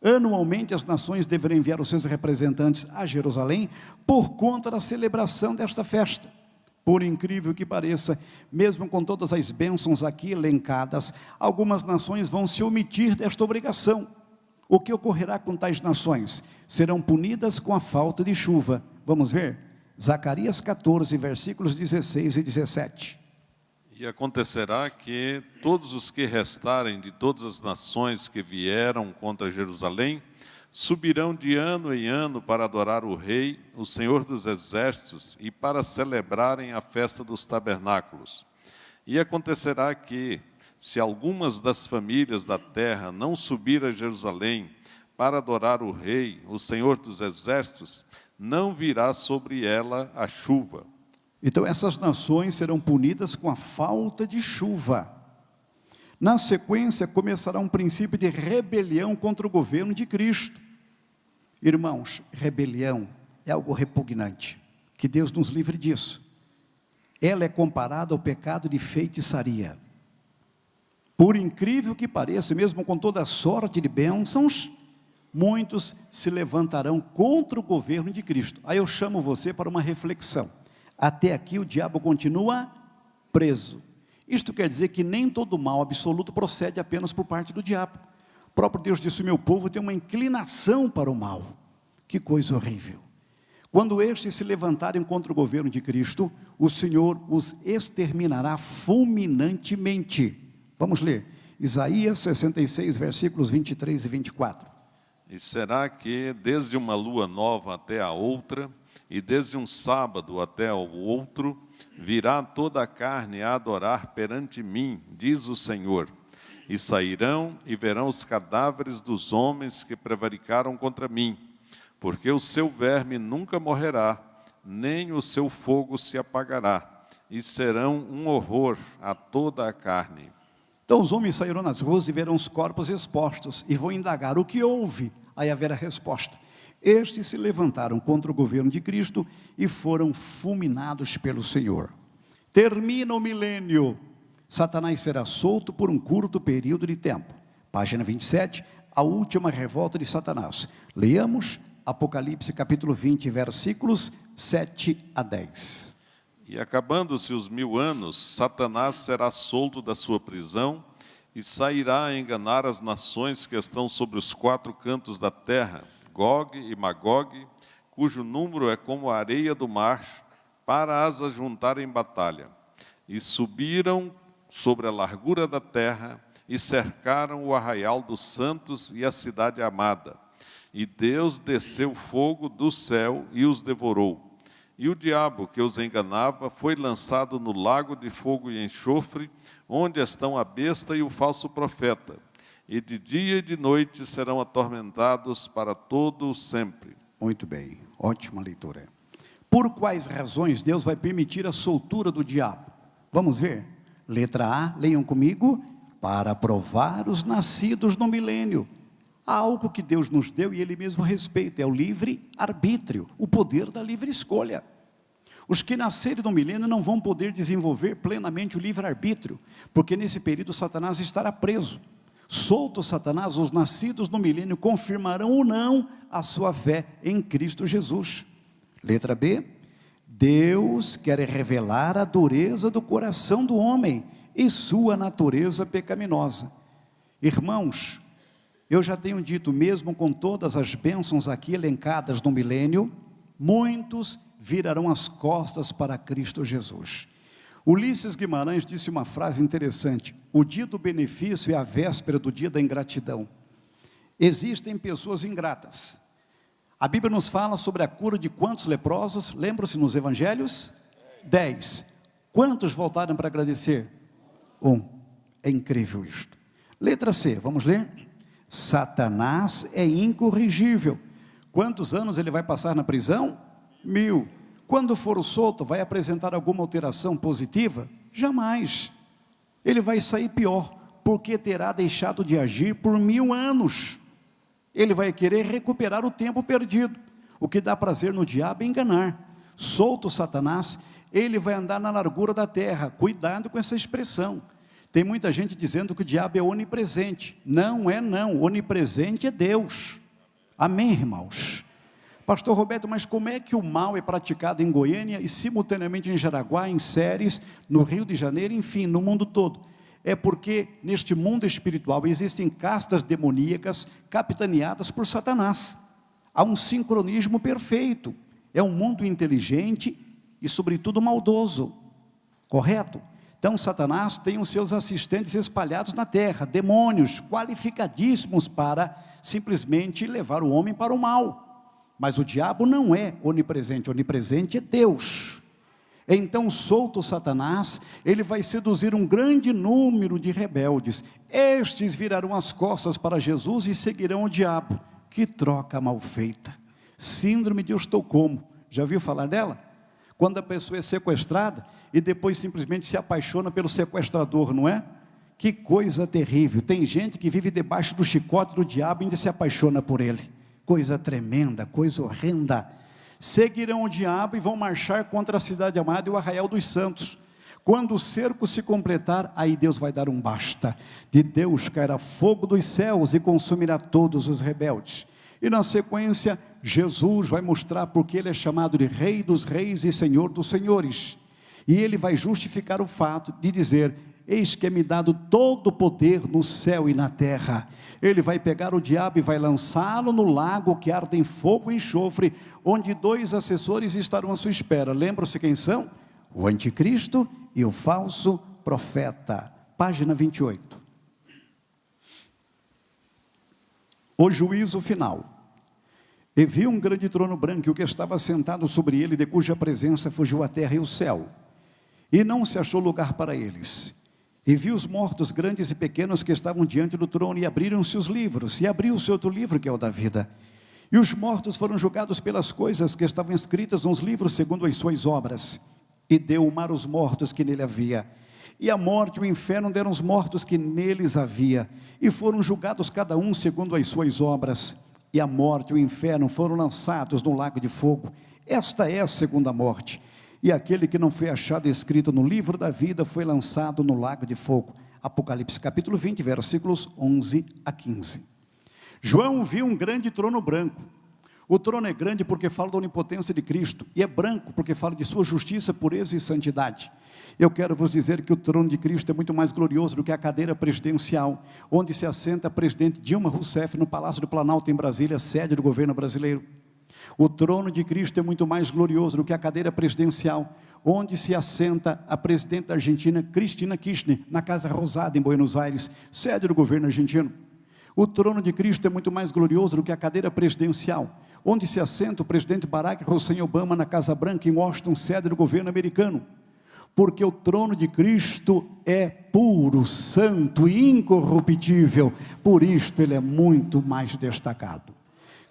Anualmente as nações deverão enviar os seus representantes a Jerusalém por conta da celebração desta festa. Por incrível que pareça, mesmo com todas as bênçãos aqui elencadas, algumas nações vão se omitir desta obrigação. O que ocorrerá com tais nações? Serão punidas com a falta de chuva. Vamos ver? Zacarias 14, versículos 16 e 17. E acontecerá que todos os que restarem de todas as nações que vieram contra Jerusalém, subirão de ano em ano para adorar o Rei, o Senhor dos Exércitos, e para celebrarem a festa dos tabernáculos. E acontecerá que, se algumas das famílias da terra não subir a Jerusalém para adorar o Rei, o Senhor dos Exércitos, não virá sobre ela a chuva. Então essas nações serão punidas com a falta de chuva. Na sequência começará um princípio de rebelião contra o governo de Cristo. Irmãos, rebelião é algo repugnante, que Deus nos livre disso. Ela é comparada ao pecado de feitiçaria. Por incrível que pareça, mesmo com toda a sorte de bênçãos, muitos se levantarão contra o governo de Cristo. Aí eu chamo você para uma reflexão. Até aqui o diabo continua preso. Isto quer dizer que nem todo mal absoluto procede apenas por parte do diabo. O próprio Deus disse: o meu povo tem uma inclinação para o mal. Que coisa horrível. Quando estes se levantarem contra o governo de Cristo, o Senhor os exterminará fulminantemente. Vamos ler, Isaías 66, versículos 23 e 24. E será que desde uma lua nova até a outra, e desde um sábado até o outro, virá toda a carne a adorar perante mim, diz o Senhor. E sairão e verão os cadáveres dos homens que prevaricaram contra mim, porque o seu verme nunca morrerá, nem o seu fogo se apagará, e serão um horror a toda a carne. Então os homens sairão nas ruas e verão os corpos expostos, e vão indagar o que houve. Aí haverá resposta: estes se levantaram contra o governo de Cristo e foram fulminados pelo Senhor. Termina o milênio, Satanás será solto por um curto período de tempo. Página 27, a última revolta de Satanás. Leamos Apocalipse capítulo 20, versículos 7 a 10. E acabando-se os 1000 anos, Satanás será solto da sua prisão e sairá a enganar as nações que estão sobre os 4 cantos da terra, Gog e Magog, cujo número é como a areia do mar, para as ajuntar em batalha. E subiram sobre a largura da terra e cercaram o arraial dos santos e a cidade amada. E Deus desceu fogo do céu e os devorou. E o diabo que os enganava foi lançado no lago de fogo e enxofre, onde estão a besta e o falso profeta. E de dia e de noite serão atormentados para todo o sempre. Muito bem, ótima leitura. Por quais razões Deus vai permitir a soltura do diabo? Vamos ver. Letra A, leiam comigo. Para provar os nascidos no milênio. Há algo que Deus nos deu e Ele mesmo respeita, é o livre-arbítrio, o poder da livre escolha. Os que nascerem no milênio não vão poder desenvolver plenamente o livre-arbítrio, porque nesse período Satanás estará preso. Solto Satanás, os nascidos no milênio confirmarão ou não a sua fé em Cristo Jesus. Letra B, Deus quer revelar a dureza do coração do homem e sua natureza pecaminosa. Irmãos, eu já tenho dito, mesmo com todas as bênçãos aqui elencadas no milênio, muitos virarão as costas para Cristo Jesus. Ulisses Guimarães disse uma frase interessante: o dia do benefício é a véspera do dia da ingratidão. Existem pessoas ingratas. A Bíblia nos fala sobre a cura de quantos leprosos? Lembram-se nos evangelhos? 10. Quantos voltaram para agradecer? 1. É incrível isto. Letra C, vamos ler? Satanás é incorrigível. Quantos anos ele vai passar na prisão? 1000. Quando for solto, vai apresentar alguma alteração positiva? Jamais. Ele vai sair pior, porque terá deixado de agir por 1000 anos. Ele vai querer recuperar o tempo perdido. O que dá prazer no diabo é enganar. Solto Satanás, ele vai andar na largura da terra. Cuidado com essa expressão. Tem muita gente dizendo que o diabo é onipresente. Não é não, onipresente é Deus. Amém, irmãos? Pastor Roberto, mas como é que o mal é praticado em Goiânia e simultaneamente em Jaraguá, em Séries, no Rio de Janeiro, enfim, no mundo todo? É porque neste mundo espiritual existem castas demoníacas capitaneadas por Satanás. Há um sincronismo perfeito. É um mundo inteligente e, sobretudo, maldoso. Correto? Então, Satanás tem os seus assistentes espalhados na terra, demônios qualificadíssimos para simplesmente levar o homem para o mal. Mas o diabo não é onipresente, onipresente é Deus. Então, solto Satanás, ele vai seduzir um grande número de rebeldes. Estes virarão as costas para Jesus e seguirão o diabo. Que troca mal feita. Síndrome de Estocolmo, já viu falar dela? Quando a pessoa é sequestrada e depois simplesmente se apaixona pelo sequestrador, não é? Que coisa terrível. Tem gente que vive debaixo do chicote do diabo e ainda se apaixona por ele. Coisa tremenda, coisa horrenda. Seguirão o diabo e vão marchar contra a cidade amada e o arraial dos santos. Quando o cerco se completar, aí Deus vai dar um basta. De Deus cairá fogo dos céus e consumirá todos os rebeldes. E na sequência, Jesus vai mostrar porque ele é chamado de Rei dos Reis e Senhor dos Senhores. E ele vai justificar o fato de dizer: eis que é me dado todo o poder no céu e na terra. Ele vai pegar o diabo e vai lançá-lo no lago que arde em fogo e enxofre, onde 2 assessores estarão à sua espera. Lembram-se quem são? O anticristo e o falso profeta. Página 28. O juízo final. E vi um grande trono branco, e o que estava sentado sobre ele, de cuja presença fugiu a terra e o céu. E não se achou lugar para eles. E vi os mortos, grandes e pequenos, que estavam diante do trono, e abriram-se os livros, e abriu-se outro livro, que é o da vida. E os mortos foram julgados pelas coisas que estavam escritas nos livros, segundo as suas obras. E deu o mar os mortos que nele havia. E a morte e o inferno deram os mortos que neles havia. E foram julgados cada um segundo as suas obras. E a morte e o inferno foram lançados no lago de fogo. Esta é a segunda morte. E aquele que não foi achado escrito no livro da vida foi lançado no lago de fogo. Apocalipse capítulo 20, versículos 11 a 15. João viu um grande trono branco. O trono é grande porque fala da onipotência de Cristo, e é branco porque fala de sua justiça, pureza e santidade. Eu quero vos dizer que o trono de Cristo é muito mais glorioso do que a cadeira presidencial, onde se assenta a presidente Dilma Rousseff no Palácio do Planalto em Brasília, sede do governo brasileiro. O trono de Cristo é muito mais glorioso do que a cadeira presidencial, onde se assenta a presidente da Argentina, Cristina Kirchner, na Casa Rosada, em Buenos Aires, sede do governo argentino. O trono de Cristo é muito mais glorioso do que a cadeira presidencial, onde se assenta o presidente Barack Hussein Obama, na Casa Branca, em Washington, sede do governo americano. Porque o trono de Cristo é puro, santo e incorruptível, por isto ele é muito mais destacado.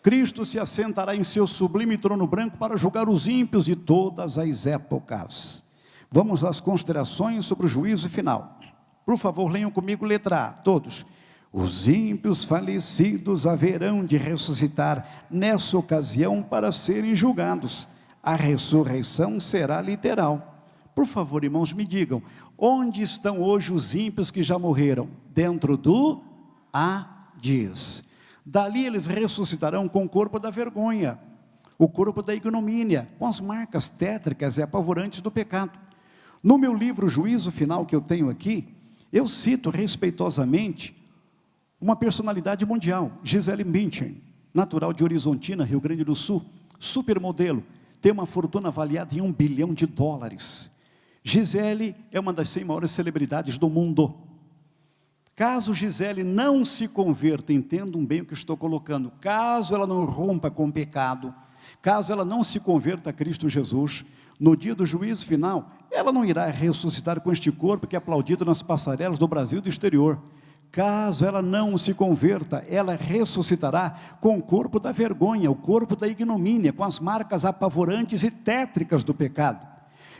Cristo se assentará em seu sublime trono branco para julgar os ímpios de todas as épocas. Vamos às considerações sobre o juízo final. Por favor, leiam comigo letra A, todos. Os ímpios falecidos haverão de ressuscitar nessa ocasião para serem julgados. A ressurreição será literal. Por favor, irmãos, me digam, onde estão hoje os ímpios que já morreram? Dentro do Hades. Dali eles ressuscitarão com o corpo da vergonha, o corpo da ignomínia, com as marcas tétricas e apavorantes do pecado. No meu livro Juízo Final, que eu tenho aqui, eu cito respeitosamente uma personalidade mundial, Gisele Bündchen, natural de Horizontina, Rio Grande do Sul, supermodelo, tem uma fortuna avaliada em $1 bilhão. Gisele é uma das 100 maiores celebridades do mundo. Caso Gisele não se converta, entendam bem o que estou colocando, caso ela não rompa com o pecado, caso ela não se converta a Cristo Jesus, no dia do juízo final, ela não irá ressuscitar com este corpo que é aplaudido nas passarelas do Brasil e do exterior. Caso ela não se converta, ela ressuscitará com o corpo da vergonha, o corpo da ignomínia, com as marcas apavorantes e tétricas do pecado.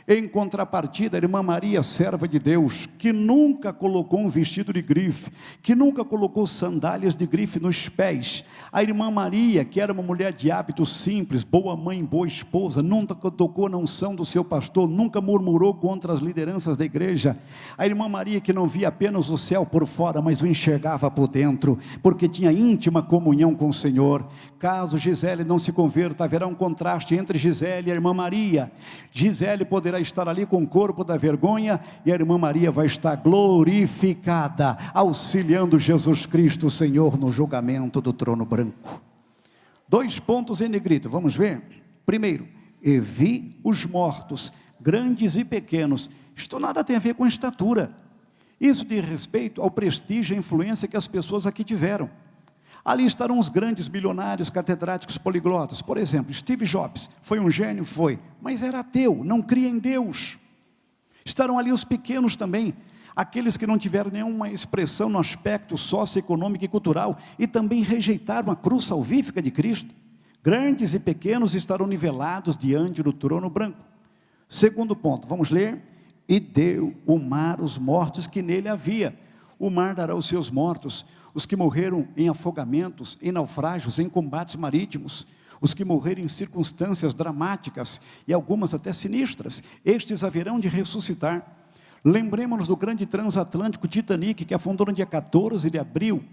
Em contrapartida, a irmã Maria, serva de Deus, que nunca colocou um vestido de grife, que nunca colocou sandálias de grife nos pés. A irmã Maria, que era uma mulher de hábitos simples, boa mãe, boa esposa, nunca tocou na unção do seu pastor, nunca murmurou contra as lideranças da igreja. A irmã Maria, que não via apenas o céu por fora, mas o enxergava por dentro, porque tinha íntima comunhão com o Senhor. Caso Gisele não se converta, haverá um contraste entre Gisele e a irmã Maria. Gisele poderá estar ali com o corpo da vergonha, e a irmã Maria vai estar glorificada, auxiliando Jesus Cristo, o Senhor, no julgamento do trono branco. 2 pontos em negrito, vamos ver? Primeiro, e vi os mortos, grandes e pequenos. Isto nada tem a ver com estatura. Isso diz respeito ao prestígio e a influência que as pessoas aqui tiveram. Ali estarão os grandes bilionários, catedráticos, poliglotas. Por exemplo, Steve Jobs, foi um gênio? Foi, mas era ateu, não cria em Deus. Estarão ali os pequenos também, aqueles que não tiveram nenhuma expressão no aspecto socioeconômico e cultural, e também rejeitaram a cruz salvífica de Cristo. Grandes e pequenos estarão nivelados diante do trono branco. Segundo ponto, vamos ler. E deu o mar os mortos que nele havia. O mar dará os seus mortos, os que morreram em afogamentos, em naufrágios, em combates marítimos, os que morreram em circunstâncias dramáticas e algumas até sinistras, estes haverão de ressuscitar. Lembremos-nos do grande transatlântico Titanic, que afundou no dia 14 de abril,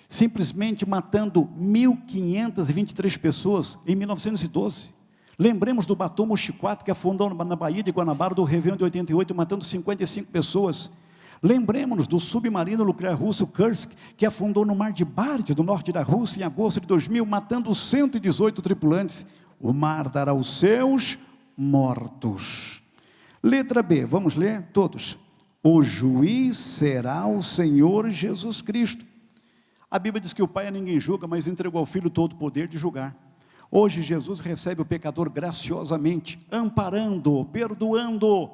simplesmente matando 1.523 pessoas em 1912. Lembremos do Batom Mochiquato, que afundou na Baía de Guanabara do Réveillon de 88, matando 55 pessoas. Lembremos-nos do submarino nuclear russo Kursk, que afundou no mar de Barents, do norte da Rússia, em agosto de 2000, matando 118 tripulantes. O mar dará os seus mortos. Letra B, vamos ler todos. O juiz será o Senhor Jesus Cristo. A Bíblia diz que o Pai a ninguém julga, mas entregou ao Filho todo o poder de julgar. Hoje Jesus recebe o pecador graciosamente, amparando-o, perdoando-o.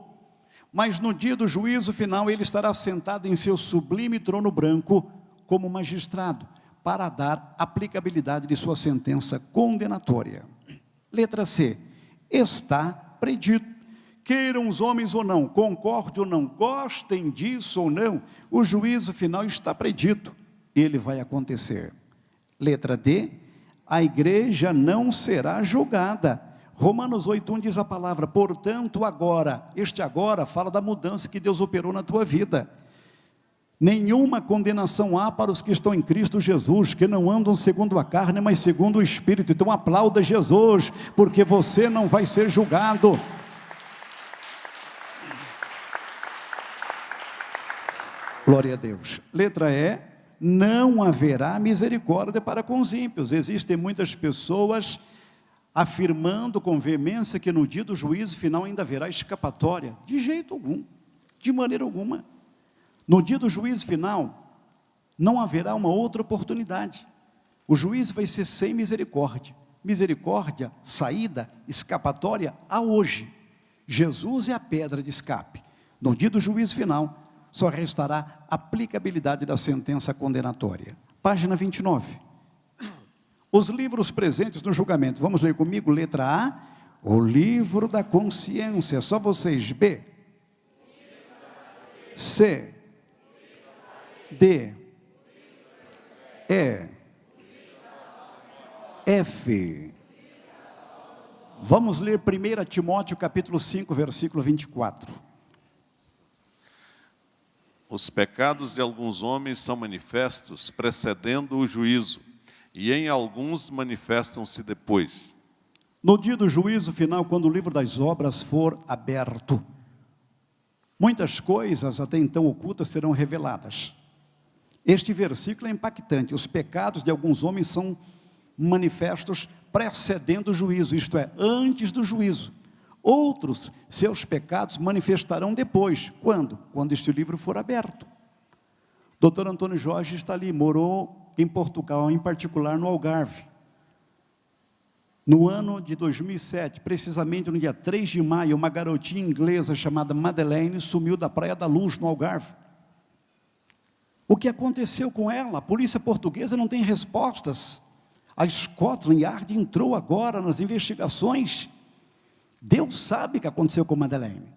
Mas no dia do juízo final, ele estará sentado em seu sublime trono branco, como magistrado, para dar aplicabilidade de sua sentença condenatória. Letra C, está predito. Queiram os homens ou não, concordem ou não, gostem disso ou não, o juízo final está predito, ele vai acontecer. Letra D, a igreja não será julgada. Romanos 8:1 diz a palavra, portanto agora, este agora fala da mudança que Deus operou na tua vida. Nenhuma condenação há para os que estão em Cristo Jesus, que não andam segundo a carne, mas segundo o Espírito. Então aplauda Jesus, porque você não vai ser julgado. Glória a Deus. Letra E, não haverá misericórdia para com os ímpios. Existem muitas pessoas afirmando com veemência que no dia do juízo final ainda haverá escapatória. De jeito algum, de maneira alguma. No dia do juízo final, não haverá uma outra oportunidade. O juízo vai ser sem misericórdia. Misericórdia, saída, escapatória, a hoje. Jesus é a pedra de escape. No dia do juízo final, só restará aplicabilidade da sentença condenatória. Página 29. Os livros presentes no julgamento. Vamos ler comigo, letra A. O livro da consciência. Só vocês. B. C. D. E. F. Vamos ler 1 Timóteo capítulo 5, versículo 24. Os pecados de alguns homens são manifestos, precedendo o juízo, e em alguns manifestam-se depois. No dia do juízo final, quando o livro das obras for aberto, muitas coisas até então ocultas serão reveladas. Este versículo é impactante. Os pecados de alguns homens são manifestos precedendo o juízo, isto é, antes do juízo. Outros, seus pecados manifestarão depois. Quando? Quando este livro for aberto. Dr. Antônio Jorge está ali, morou em Portugal, em particular no Algarve. No ano de 2007, precisamente no dia 3 de maio, uma garotinha inglesa chamada Madeleine sumiu da Praia da Luz, no Algarve. O que aconteceu com ela? A polícia portuguesa não tem respostas. A Scotland Yard entrou agora nas investigações. Deus sabe o que aconteceu com Madeleine.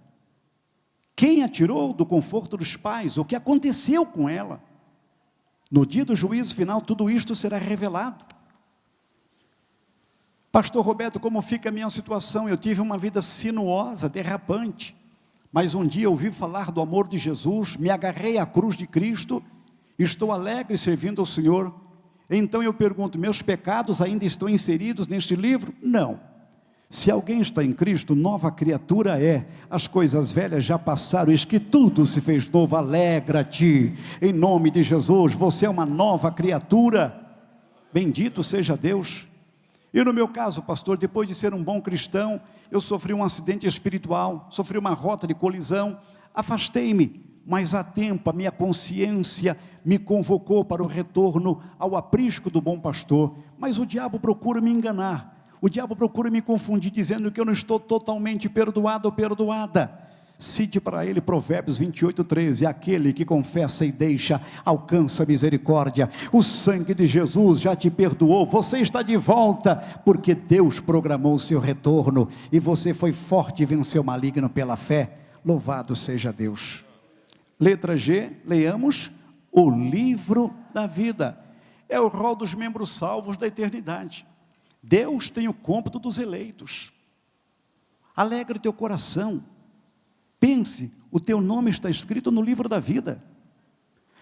Quem a tirou do conforto dos pais? O que aconteceu com ela? No dia do juízo final, tudo isto será revelado. Pastor Roberto, como fica a minha situação? Eu tive uma vida sinuosa, derrapante. Mas um dia ouvi falar do amor de Jesus, me agarrei à cruz de Cristo, estou alegre servindo ao Senhor. Então eu pergunto, meus pecados ainda estão inseridos neste livro? Não. Se alguém está em Cristo, nova criatura é. As coisas velhas já passaram, eis que tudo se fez novo. Alegra-te, em nome de Jesus, você é uma nova criatura. Bendito seja Deus. E no meu caso, pastor, depois de ser um bom cristão, eu sofri um acidente espiritual, sofri uma rota de colisão, afastei-me, mas há tempo a minha consciência me convocou para o retorno ao aprisco do bom pastor. Mas o diabo procura me enganar, o diabo procura me confundir, dizendo que eu não estou totalmente perdoado ou perdoada. Cite para ele Provérbios 28:13, aquele que confessa e deixa, alcança misericórdia. O sangue de Jesus já te perdoou, você está de volta, porque Deus programou o seu retorno, e você foi forte e venceu o maligno pela fé. Louvado seja Deus. Letra G, leiamos o livro da vida. É o rol dos membros salvos da eternidade. Deus tem o cômputo dos eleitos. Alegre teu coração. Pense, o teu nome está escrito no livro da vida.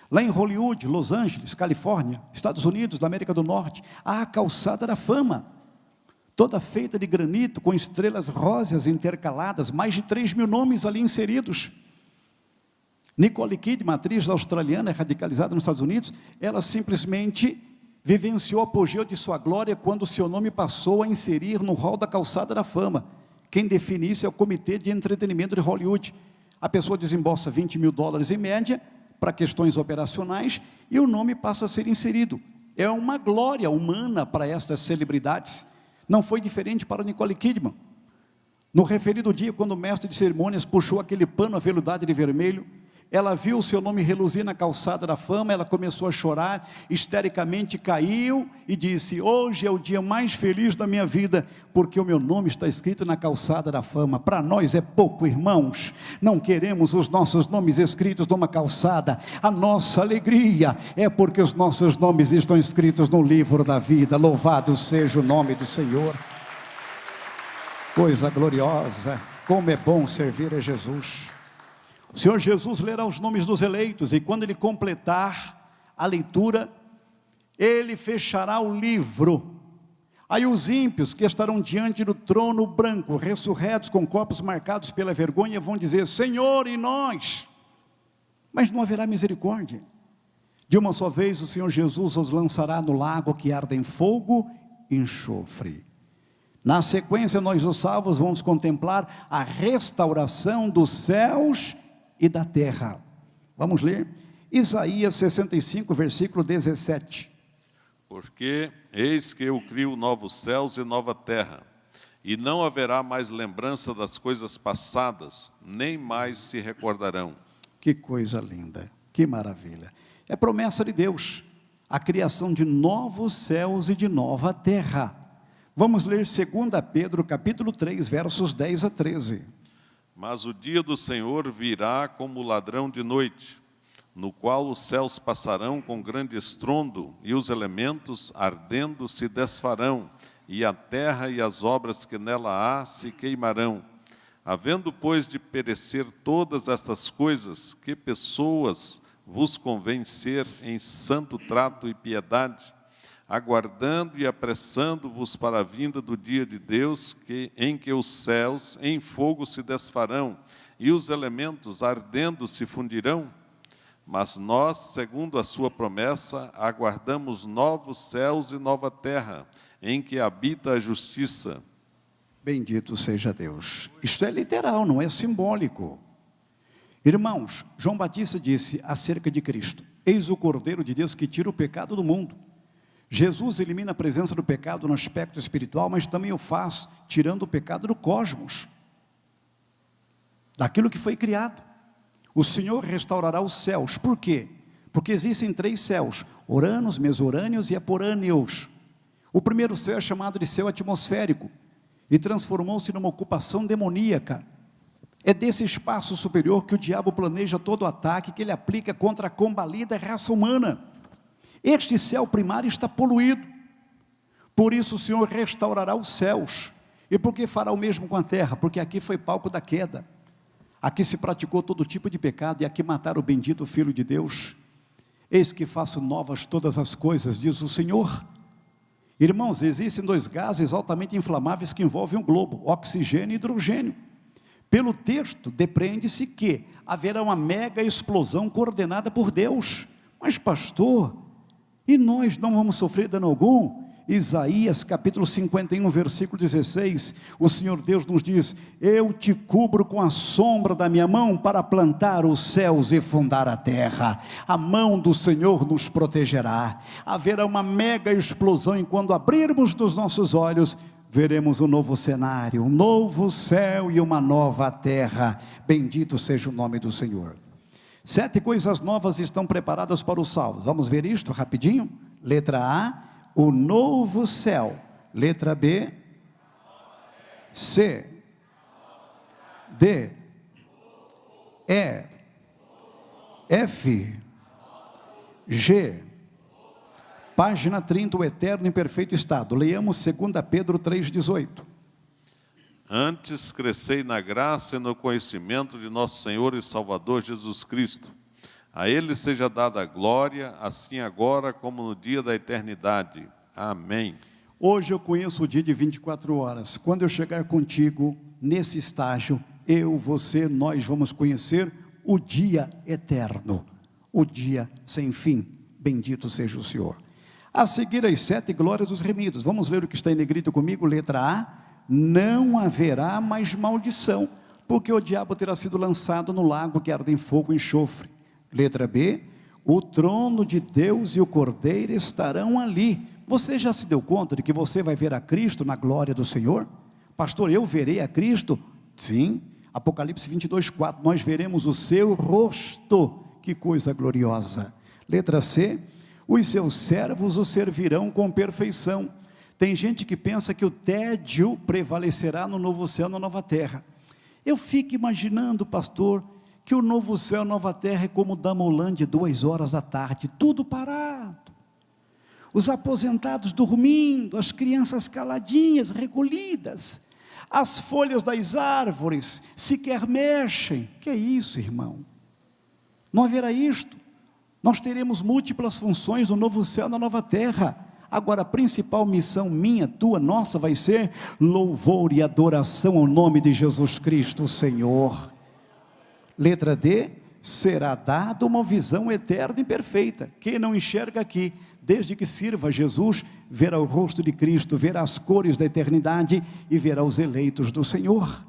Lá em Hollywood, Los Angeles, Califórnia, Estados Unidos, da América do Norte, há a calçada da fama, toda feita de granito, com estrelas róseas intercaladas, mais de 3.000 nomes ali inseridos. Nicole Kidman, atriz australiana, radicalizada nos Estados Unidos, ela simplesmente vivenciou o apogeu de sua glória quando seu nome passou a inserir no hall da calçada da fama. Quem define isso é o Comitê de Entretenimento de Hollywood. A pessoa desembolsa $20.000 em média para questões operacionais e o nome passa a ser inserido. É uma glória humana para estas celebridades. Não foi diferente para Nicole Kidman. No referido dia, quando o mestre de cerimônias puxou aquele pano aveludado de vermelho, ela viu o seu nome reluzir na calçada da fama, ela começou a chorar, histericamente caiu e disse: hoje é o dia mais feliz da minha vida, porque o meu nome está escrito na calçada da fama. Para nós é pouco, irmãos, não queremos os nossos nomes escritos numa calçada. A nossa alegria é porque os nossos nomes estão escritos no livro da vida. Louvado seja o nome do Senhor. Coisa gloriosa, como é bom servir a Jesus. O Senhor Jesus lerá os nomes dos eleitos, e quando Ele completar a leitura, Ele fechará o livro. Aí os ímpios que estarão diante do trono branco, ressurretos com corpos marcados pela vergonha, vão dizer: Senhor, e nós? Mas não haverá misericórdia. De uma só vez o Senhor Jesus os lançará no lago que arde em fogo e enxofre. Na sequência, nós os salvos vamos contemplar a restauração dos céus e da terra. Vamos ler Isaías 65, versículo 17. Porque eis que eu crio novos céus e nova terra, e não haverá mais lembrança das coisas passadas, nem mais se recordarão. Que coisa linda, que maravilha. É promessa de Deus, a criação de novos céus e de nova terra. Vamos ler 2 Pedro, capítulo 3, versos 10 a 13. Mas o dia do Senhor virá como ladrão de noite, no qual os céus passarão com grande estrondo, e os elementos ardendo se desfarão, e a terra e as obras que nela há se queimarão. Havendo, pois, de perecer todas estas coisas, que pessoas vos convém ser em santo trato e piedade, aguardando e apressando-vos para a vinda do dia de Deus, em que os céus em fogo se desfarão, e os elementos ardendo se fundirão? Mas nós, segundo a sua promessa, aguardamos novos céus e nova terra, em que habita a justiça. Bendito seja Deus. Isto é literal, não é simbólico. Irmãos, João Batista disse acerca de Cristo: eis o Cordeiro de Deus que tira o pecado do mundo. Jesus elimina a presença do pecado no aspecto espiritual, mas também o faz tirando o pecado do cosmos, daquilo que foi criado. O Senhor restaurará os céus. Por quê? Porque existem 3 céus: Oranos, Mesorâneos e Aporâneos. O primeiro céu é chamado de céu atmosférico e transformou-se numa ocupação demoníaca. É desse espaço superior que o diabo planeja todo o ataque que ele aplica contra a combalida raça humana. Este céu primário está poluído, por isso o Senhor restaurará os céus. E por que fará o mesmo com a terra? Porque aqui foi palco da queda, aqui se praticou todo tipo de pecado, e aqui mataram o bendito Filho de Deus. Eis que faço novas todas as coisas, diz o Senhor. Irmãos, existem dois gases altamente inflamáveis que envolvem o globo, oxigênio e hidrogênio. Pelo texto, depreende-se que haverá uma mega explosão coordenada por Deus. Mas pastor, e nós não vamos sofrer dano algum? Isaías capítulo 51, versículo 16, o Senhor Deus nos diz: eu te cubro com a sombra da minha mão para plantar os céus e fundar a terra. A mão do Senhor nos protegerá. Haverá uma mega explosão, e quando abrirmos os nossos olhos, veremos um novo cenário, um novo céu e uma nova terra. Bendito seja o nome do Senhor. 7 coisas novas estão preparadas para os salvos. Vamos ver isto rapidinho? Letra A, o novo céu. Letra B, C, D, E, F, G. Página 30, o eterno em perfeito estado. Leiamos 2 Pedro 3,18. Antes crescei na graça e no conhecimento de nosso Senhor e Salvador Jesus Cristo. A Ele seja dada a glória, assim agora como no dia da eternidade. Amém. Hoje eu conheço o dia de 24 horas. Quando eu chegar contigo nesse estágio, eu, você, nós vamos conhecer o dia eterno, o dia sem fim. Bendito seja o Senhor. A seguir, as 7 glórias dos remidos. Vamos ler o que está em negrito comigo. Letra A, não haverá mais maldição, porque o diabo terá sido lançado no lago que arde em fogo e enxofre. Letra B, o trono de Deus e o Cordeiro estarão ali. Você já se deu conta de que você vai ver a Cristo na glória do Senhor? Pastor, eu verei a Cristo? Sim, Apocalipse 22:4, nós veremos o seu rosto. Que coisa gloriosa. Letra C, os seus servos o servirão com perfeição. Tem gente que pensa que o tédio prevalecerá no novo céu, na nova terra. Eu fico imaginando, pastor, que o novo céu, a nova terra é como Damolândia, 2 horas da tarde, tudo parado. Os aposentados dormindo, as crianças caladinhas, recolhidas. As folhas das árvores sequer mexem. Que é isso, irmão? Não haverá isto. Nós teremos múltiplas funções no novo céu, na nova terra. Agora, a principal missão minha, tua, nossa, vai ser louvor e adoração ao nome de Jesus Cristo, o Senhor. Letra D, será dada uma visão eterna e perfeita. Quem não enxerga aqui, desde que sirva a Jesus, verá o rosto de Cristo, verá as cores da eternidade e verá os eleitos do Senhor.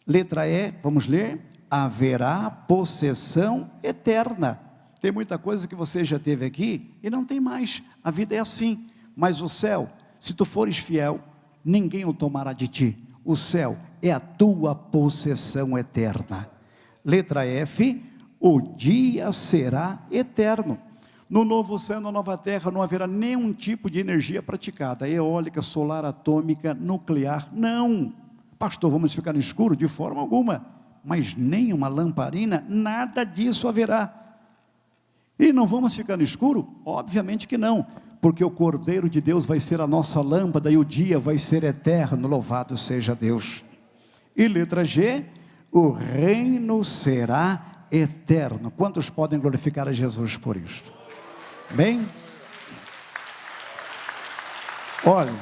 Letra E, vamos ler, haverá possessão eterna. Tem muita coisa que você já teve aqui e não tem mais, a vida é assim. Mas o céu, se tu fores fiel, ninguém o tomará de ti. O céu é a tua possessão eterna. Letra F, o dia será eterno. No novo céu, na nova terra, não haverá nenhum tipo de energia praticada, eólica, solar, atômica, nuclear, não. Pastor, vamos ficar no escuro? De forma alguma, mas nem uma lamparina, nada disso haverá. E não vamos ficar no escuro? Obviamente que não, porque o Cordeiro de Deus vai ser a nossa lâmpada e o dia vai ser eterno, louvado seja Deus. E letra G, o reino será eterno. Quantos podem glorificar a Jesus por isto? Bem? Olha,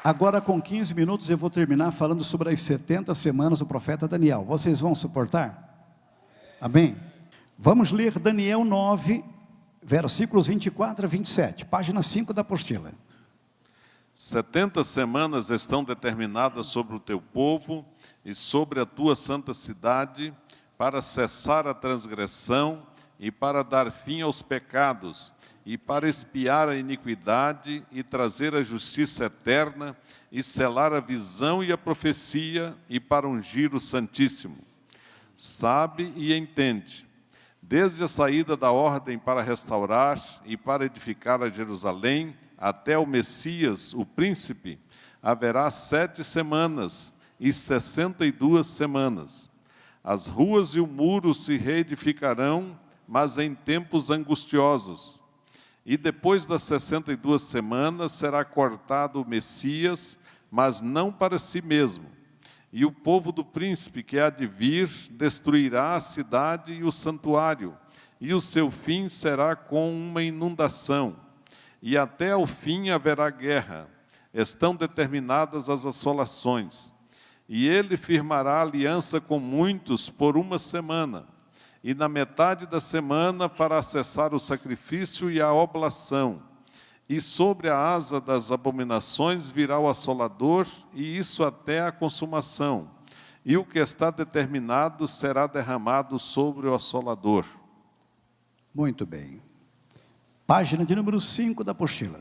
agora com 15 minutos eu vou terminar falando sobre as 70 semanas do profeta Daniel. Vocês vão suportar? Amém? Vamos ler Daniel 9, versículos 24 a 27, página 5 da apostila. 70 semanas estão determinadas sobre o teu povo e sobre a tua santa cidade, para cessar a transgressão e para dar fim aos pecados, e para expiar a iniquidade e trazer a justiça eterna, e selar a visão e a profecia, e para ungir o Santíssimo. Sabe e entende. Desde a saída da ordem para restaurar e para edificar a Jerusalém, até o Messias, o príncipe, haverá 7 semanas e 62 semanas. As ruas e o muro se reedificarão, mas em tempos angustiosos. E depois das 62 semanas será cortado o Messias, mas não para si mesmo. E o povo do príncipe que há de vir destruirá a cidade e o santuário, e o seu fim será com uma inundação. E até ao fim haverá guerra. Estão determinadas as assolações. E ele firmará aliança com muitos por 1 semana. E na metade da semana fará cessar o sacrifício e a oblação. E sobre a asa das abominações virá o assolador, e isso até a consumação. E o que está determinado será derramado sobre o assolador. Muito bem. Página de número 5 da apostila.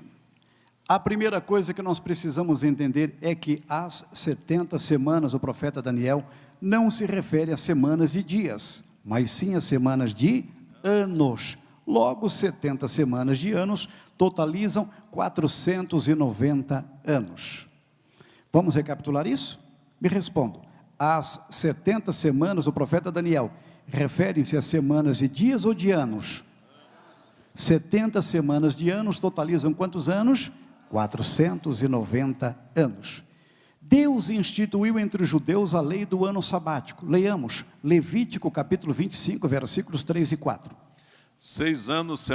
A primeira coisa que nós precisamos entender é que as 70 semanas, o profeta Daniel, não se refere a semanas e dias, mas sim a semanas de anos. Logo, 70 semanas de anos totalizam 490 anos. Vamos recapitular isso? Me respondam. As 70 semanas, o profeta Daniel, referem-se a semanas de dias ou de anos? 70 semanas de anos totalizam quantos anos? 490 anos. Deus instituiu entre os judeus a lei do ano sabático. Leiamos, Levítico capítulo 25, versículos 3 e 4. 6 anos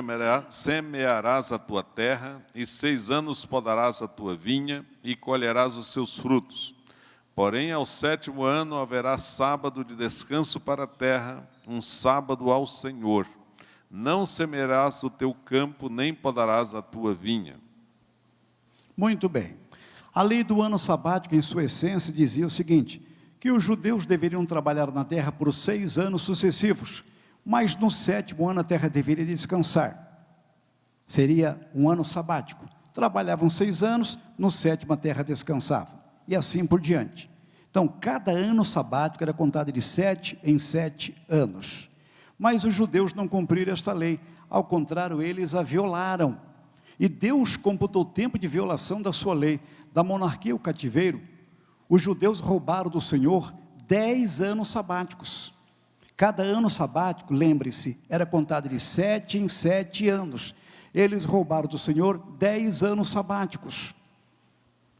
semearás a tua terra, e 6 anos podarás a tua vinha, e colherás os seus frutos. Porém, ao 7º ano haverá sábado de descanso para a terra, um sábado ao Senhor. Não semearás o teu campo, nem podarás a tua vinha. Muito bem. A lei do ano sabático, em sua essência, dizia o seguinte, que os judeus deveriam trabalhar na terra por 6 anos sucessivos, mas no 7º ano a terra deveria descansar. Seria um ano sabático. Trabalhavam 6 anos, no 7º a terra descansava. E assim por diante. Então, cada ano sabático era contado de 7 em 7 anos. Mas os judeus não cumpriram esta lei. Ao contrário, eles a violaram. E Deus computou o tempo de violação da sua lei. Da monarquia ao cativeiro, os judeus roubaram do Senhor 10 anos sabáticos. Cada ano sabático, lembre-se, era contado de 7 em 7 anos. Eles roubaram do Senhor 10 anos sabáticos.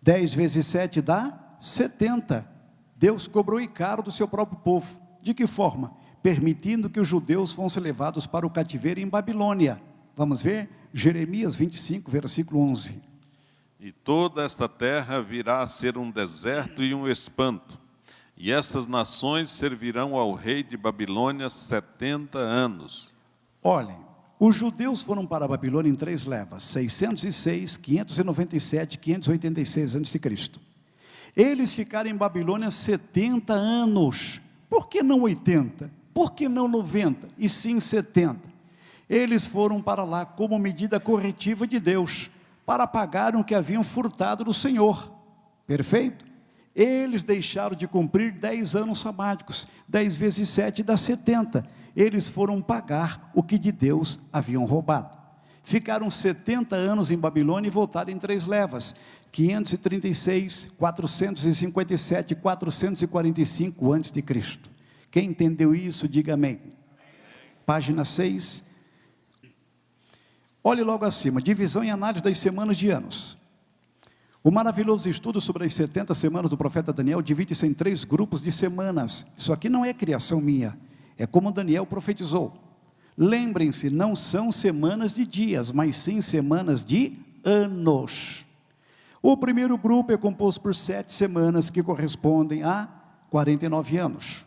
10 vezes 7 dá 70. Deus cobrou e caro do seu próprio povo. De que forma? Permitindo que os judeus fossem levados para o cativeiro em Babilônia. Vamos ver? Jeremias 25, versículo 11. E toda esta terra virá a ser um deserto e um espanto. E essas nações servirão ao rei de Babilônia 70 anos. Olhem, os judeus foram para a Babilônia em 3 levas, 606, 597, 586 a.C. Eles ficaram em Babilônia 70 anos. Por que não 80? Por que não 90? E sim 70. Eles foram para lá como medida corretiva de Deus, para pagar o que haviam furtado do Senhor. Perfeito? Eles deixaram de cumprir 10 anos sabáticos. 10 vezes 7 dá 70. Eles foram pagar o que de Deus haviam roubado. Ficaram 70 anos em Babilônia e voltaram em 3 levas. 536, 457 e 445 a.C. Quem entendeu isso, diga amém. Página 6. Olhe logo acima, divisão e análise das semanas de anos. O maravilhoso estudo sobre as 70 semanas do profeta Daniel divide-se em 3 grupos de semanas. Isso aqui não é criação minha, é como Daniel profetizou. Lembrem-se, não são semanas de dias, mas sim semanas de anos. O primeiro grupo é composto por 7 semanas, que correspondem a 49 anos.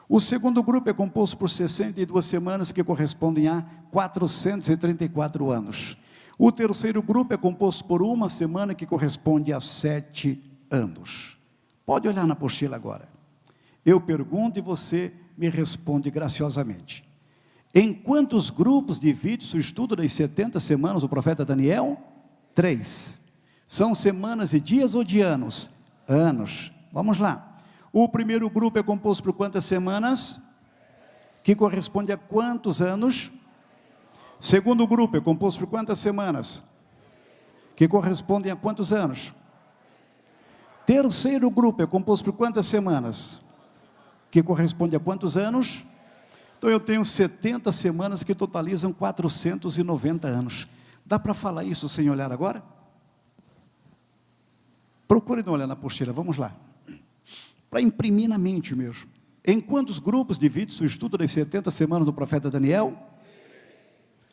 O segundo grupo é composto por 62 semanas, que correspondem a 434 anos. O terceiro grupo é composto por 1 semana, que corresponde a 7 anos. Pode olhar na apostila agora. Eu pergunto e você me responde graciosamente. Em quantos grupos divide-se o estudo das 70 semanas do profeta Daniel? 3. São semanas e dias ou de anos? Anos. Vamos lá. O primeiro grupo é composto por quantas semanas? Que corresponde a quantos anos? Segundo grupo é composto por quantas semanas? Que correspondem a quantos anos? Terceiro grupo é composto por quantas semanas? Que corresponde a quantos anos? Então eu tenho 70 semanas que totalizam 490 anos. Dá para falar isso sem olhar agora? Procure não olhar na apostila, vamos lá. para imprimir na mente mesmo. Em quantos grupos divide-se o estudo das 70 semanas do profeta Daniel?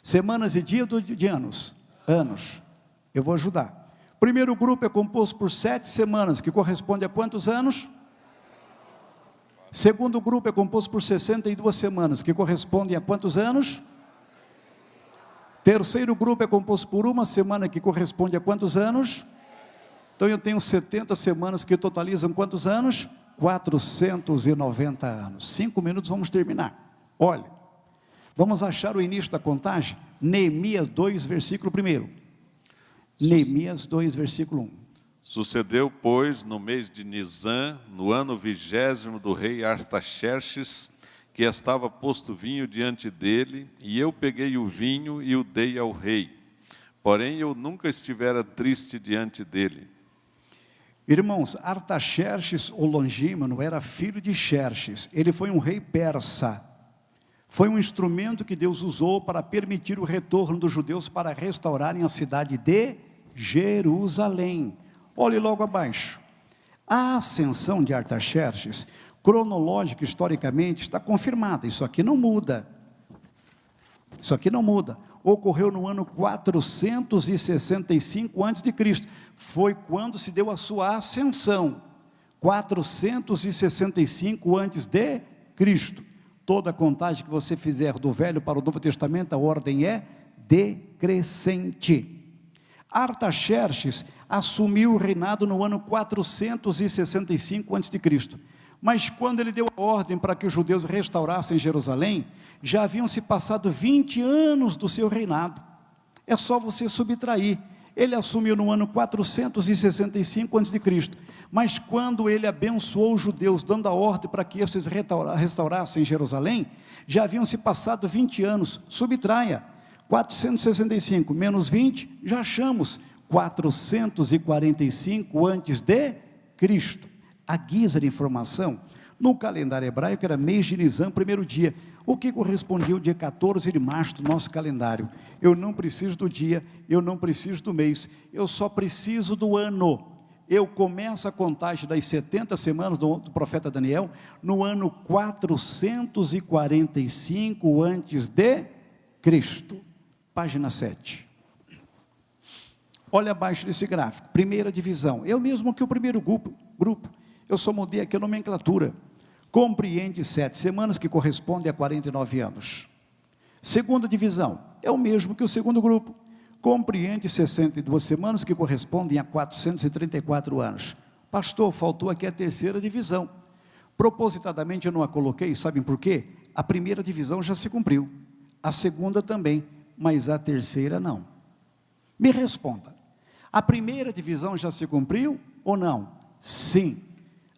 Semanas e dia de anos? Anos. Eu vou ajudar. Primeiro grupo é composto por 7 semanas, que corresponde a quantos anos? Segundo grupo é composto por 62 semanas, que correspondem a quantos anos? Terceiro grupo é composto por 1 semana, que corresponde a quantos anos? Então eu tenho 70 semanas que totalizam quantos anos? 490 anos. 5 minutos, vamos terminar. Olha, vamos achar o início da contagem? Neemias 2, versículo 1. Neemias 2, versículo 1. Sucedeu, pois, no mês de Nisan, no ano 20º do rei Artaxerxes, que estava posto vinho diante dele, e eu peguei o vinho e o dei ao rei. Porém, eu nunca estivera triste diante dele. Irmãos, Artaxerxes, o Longímeno, era filho de Xerxes. Ele foi um rei persa. Foi um instrumento que Deus usou para permitir o retorno dos judeus para restaurarem a cidade de Jerusalém. Olhe logo abaixo. A ascensão de Artaxerxes, cronológica, historicamente, está confirmada. Isso aqui não muda. Isso aqui não muda. Ocorreu no ano 465 a.C. Foi quando se deu a sua ascensão. 465 a.C. Toda a contagem que você fizer do Velho para o Novo Testamento, a ordem é decrescente. Artaxerxes assumiu o reinado no ano 465 a.C. Mas quando ele deu a ordem para que os judeus restaurassem Jerusalém, já haviam se passado 20 anos do seu reinado. É só você subtrair. Ele assumiu no ano 465 a.C., mas quando ele abençoou os judeus, dando a ordem para que esses restaurassem Jerusalém, já haviam se passado 20 anos. Subtraia. 465 menos 20, já achamos 445 a.C. A guisa de informação, no calendário hebraico era mês de Nisan, primeiro dia, o que correspondia ao dia 14 de março do nosso calendário. Eu não preciso do dia, eu não preciso do mês, eu só preciso do ano. Eu começo a contagem das 70 semanas do profeta Daniel no ano 445 a.C. Página 7. Olha abaixo desse gráfico, primeira divisão, é o mesmo que o primeiro grupo, eu só mudei aqui a nomenclatura. Compreende 7 semanas, que corresponde a 49 anos. Segunda divisão, é o mesmo que o segundo grupo. Compreende 62 semanas, que correspondem a 434 anos. Pastor, faltou aqui a terceira divisão. Propositadamente eu não a coloquei, sabem por quê? A primeira divisão já se cumpriu, a segunda também, mas a terceira não. Me responda, a primeira divisão já se cumpriu ou não? Sim.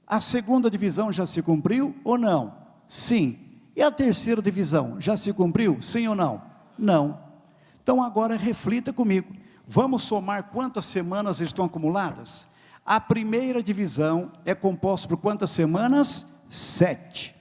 A segunda divisão já se cumpriu ou não? Sim. E a terceira divisão já se cumpriu? Sim ou não? Não. Então agora reflita comigo. Vamos somar quantas semanas estão acumuladas? A primeira divisão é composta por quantas semanas? 7.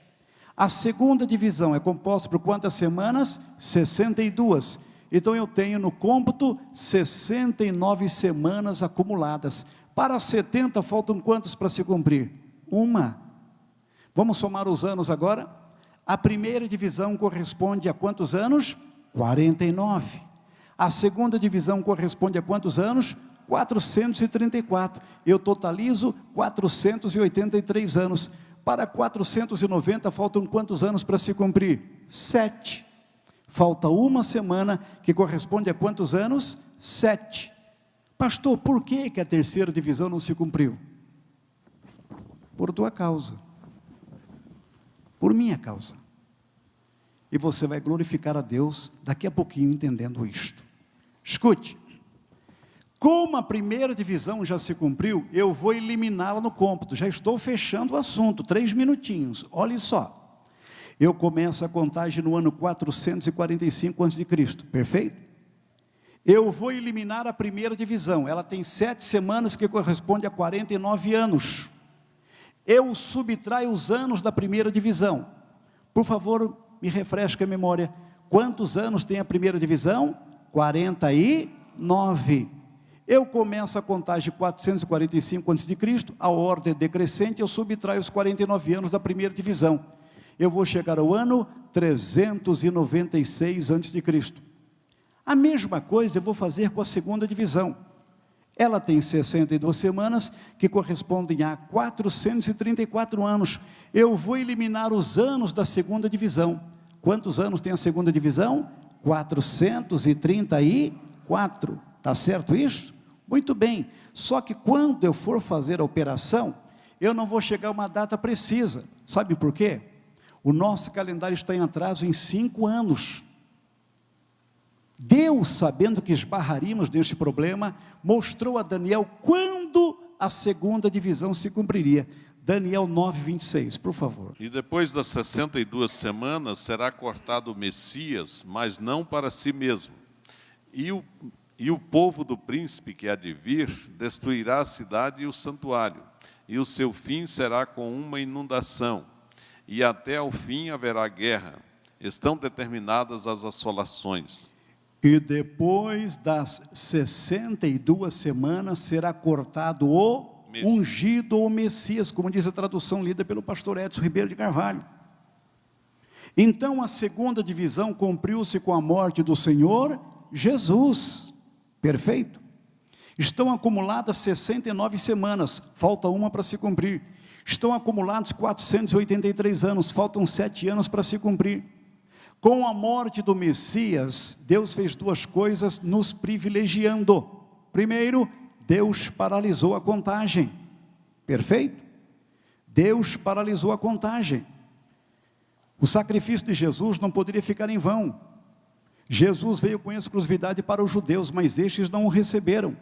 A segunda divisão é composta por quantas semanas? 62. Então eu tenho no cômputo 69 semanas acumuladas. Para 70 faltam quantos para se cumprir? Uma. Vamos somar os anos agora? A primeira divisão corresponde a quantos anos? 49. A segunda divisão corresponde a quantos anos? 434. Eu totalizo 483 anos. Para 490 faltam quantos anos para se cumprir? 7. Falta uma semana, que corresponde a quantos anos? 7. Pastor, por que a terceira divisão não se cumpriu? Por tua causa. Por minha causa. E você vai glorificar a Deus daqui a pouquinho entendendo isto. Escute. Como a primeira divisão já se cumpriu, eu vou eliminá-la no cômputo. Já estou fechando o assunto, 3 minutinhos. Olhe só. Eu começo a contagem no ano 445 a.C., perfeito? Eu vou eliminar a primeira divisão, ela tem 7 semanas, que corresponde a 49 anos. Eu subtraio os anos da primeira divisão. Por favor, me refresque a memória. Quantos anos tem a primeira divisão? 49. Eu começo a contagem de 445 a.C., a ordem decrescente, eu subtraio os 49 anos da primeira divisão. Eu vou chegar ao ano 396 a.C. A mesma coisa eu vou fazer com a segunda divisão. Ela tem 62 semanas, que correspondem a 434 anos. Eu vou eliminar os anos da segunda divisão. Quantos anos tem a segunda divisão? 434. Está certo isso? Muito bem. Só que quando eu for fazer a operação, eu não vou chegar a uma data precisa. Sabe por quê? O nosso calendário está em atraso em 5 anos. Deus, sabendo que esbarraríamos neste problema, mostrou a Daniel quando a segunda divisão se cumpriria. Daniel 9:26, por favor. E depois das 62 semanas será cortado o Messias, mas não para si mesmo. E o povo do príncipe que há de vir destruirá a cidade e o santuário, e o seu fim será com uma inundação, e até ao fim haverá guerra. Estão determinadas as assolações. E depois das 62 semanas será cortado o ungido ou Messias, como diz a tradução lida pelo pastor Edson Ribeiro de Carvalho. Então a segunda divisão cumpriu-se com a morte do Senhor Jesus. Perfeito? Estão acumuladas 69 semanas, falta uma para se cumprir. Estão acumulados 483 anos, faltam 7 anos para se cumprir. Com a morte do Messias, Deus fez 2 coisas nos privilegiando. Primeiro, Deus paralisou a contagem. Perfeito? Deus paralisou a contagem. O sacrifício de Jesus não poderia ficar em vão. Jesus veio com exclusividade para os judeus, mas estes não o receberam.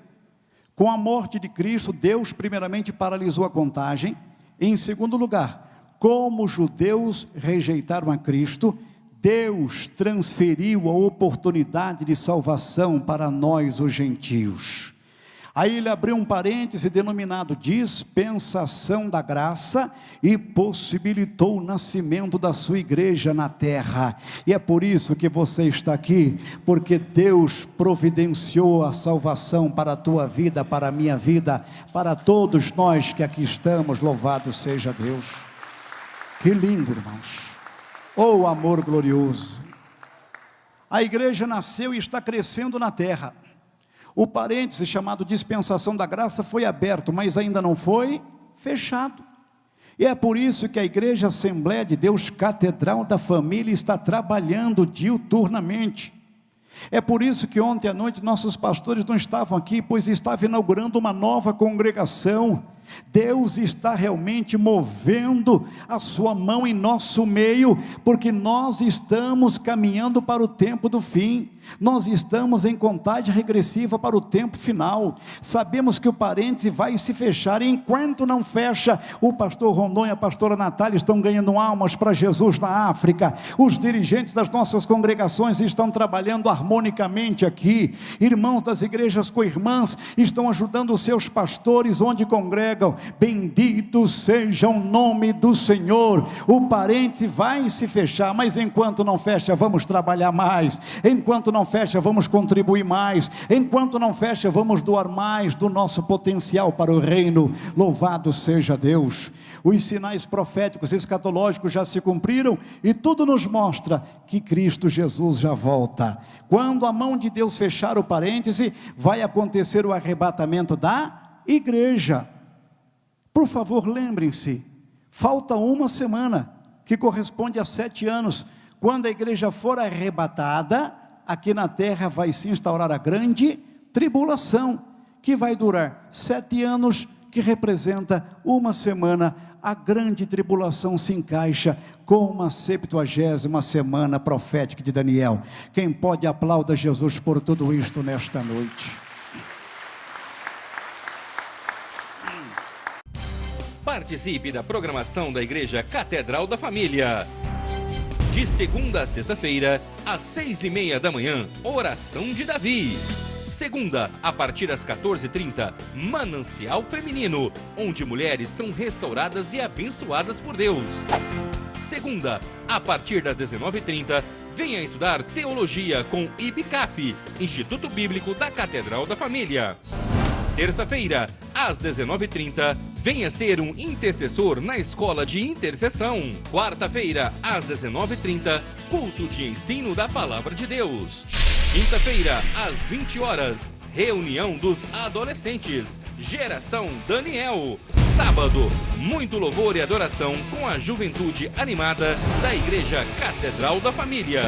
Com a morte de Cristo, Deus primeiramente paralisou a contagem. Em segundo lugar, como os judeus rejeitaram a Cristo, Deus transferiu a oportunidade de salvação para nós, os gentios. Aí ele abriu um parêntese denominado dispensação da graça e possibilitou o nascimento da sua igreja na terra. E é por isso que você está aqui, porque Deus providenciou a salvação para a tua vida, para a minha vida, para todos nós que aqui estamos. Louvado seja Deus. Que lindo, irmãos. Oh, amor glorioso. A igreja nasceu e está crescendo na terra. O parêntese chamado dispensação da graça foi aberto, mas ainda não foi fechado. E é por isso que a Igreja Assembleia de Deus, Catedral da Família, está trabalhando diuturnamente. É por isso que ontem à noite nossos pastores não estavam aqui, pois estava inaugurando uma nova congregação. Deus está realmente movendo a sua mão em nosso meio, porque nós estamos caminhando para o tempo do fim. Nós estamos em contagem regressiva para o tempo final. Sabemos que o parêntese vai se fechar, e enquanto não fecha, o pastor Rondon e a pastora Natália estão ganhando almas para Jesus na África. Os dirigentes das nossas congregações estão trabalhando harmonicamente aqui. Irmãos das igrejas co-irmãs estão ajudando os seus pastores onde congregam. Bendito seja o nome do Senhor. O parêntese vai se fechar, mas enquanto não fecha, vamos trabalhar mais. Enquanto não fecha, vamos contribuir mais. Enquanto não fecha, vamos doar mais do nosso potencial para o reino. Louvado seja Deus. Os sinais proféticos escatológicos já se cumpriram, e tudo nos mostra que Cristo Jesus já volta. Quando a mão de Deus fechar o parêntese, vai acontecer o arrebatamento da igreja. Por favor, lembrem-se, falta uma semana, que corresponde a 7 anos. Quando a igreja for arrebatada, aqui na terra vai se instaurar a grande tribulação, que vai durar 7 anos, que representa uma semana. A grande tribulação se encaixa com uma 70ª semana profética de Daniel. Quem pode aplauda Jesus por tudo isto nesta noite. Participe da programação da Igreja Catedral da Família. De segunda a sexta-feira, às 6:30 da manhã, Oração de Davi. Segunda, a partir das 14h30, Manancial Feminino, onde mulheres são restauradas e abençoadas por Deus. Segunda, a partir das 19h30, venha estudar Teologia com IBCAF, Instituto Bíblico da Catedral da Família. Terça-feira, às 19h30, venha ser um intercessor na Escola de Intercessão. Quarta-feira, às 19h30, culto de ensino da Palavra de Deus. Quinta-feira, às 20 horas, reunião dos adolescentes, Geração Daniel. Sábado, muito louvor e adoração com a juventude animada da Igreja Catedral da Família.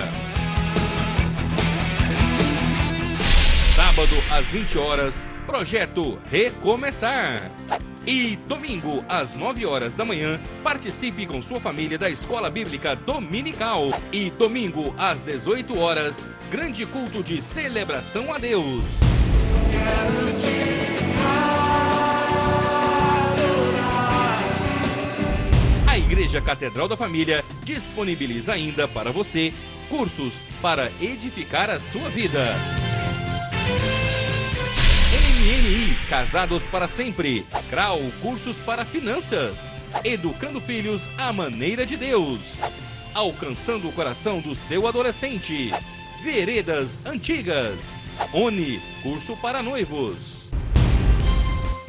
Sábado, às 20 horas, Projeto Recomeçar. E domingo, às 9 horas da manhã, participe com sua família da Escola Bíblica Dominical. E domingo, às 18 horas, grande culto de celebração a Deus. A Igreja Catedral da Família disponibiliza ainda para você cursos para edificar a sua vida. MMI, Casados para Sempre. CRAU, cursos para finanças. Educando filhos à maneira de Deus. Alcançando o coração do seu adolescente. Veredas Antigas. ONI, curso para noivos.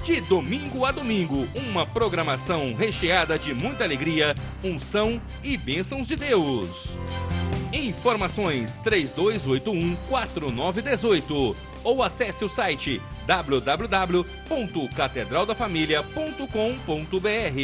De domingo a domingo, uma programação recheada de muita alegria, unção e bênçãos de Deus. Informações 3281-4918 ou acesse o site www.catedraldafamilia.com.br.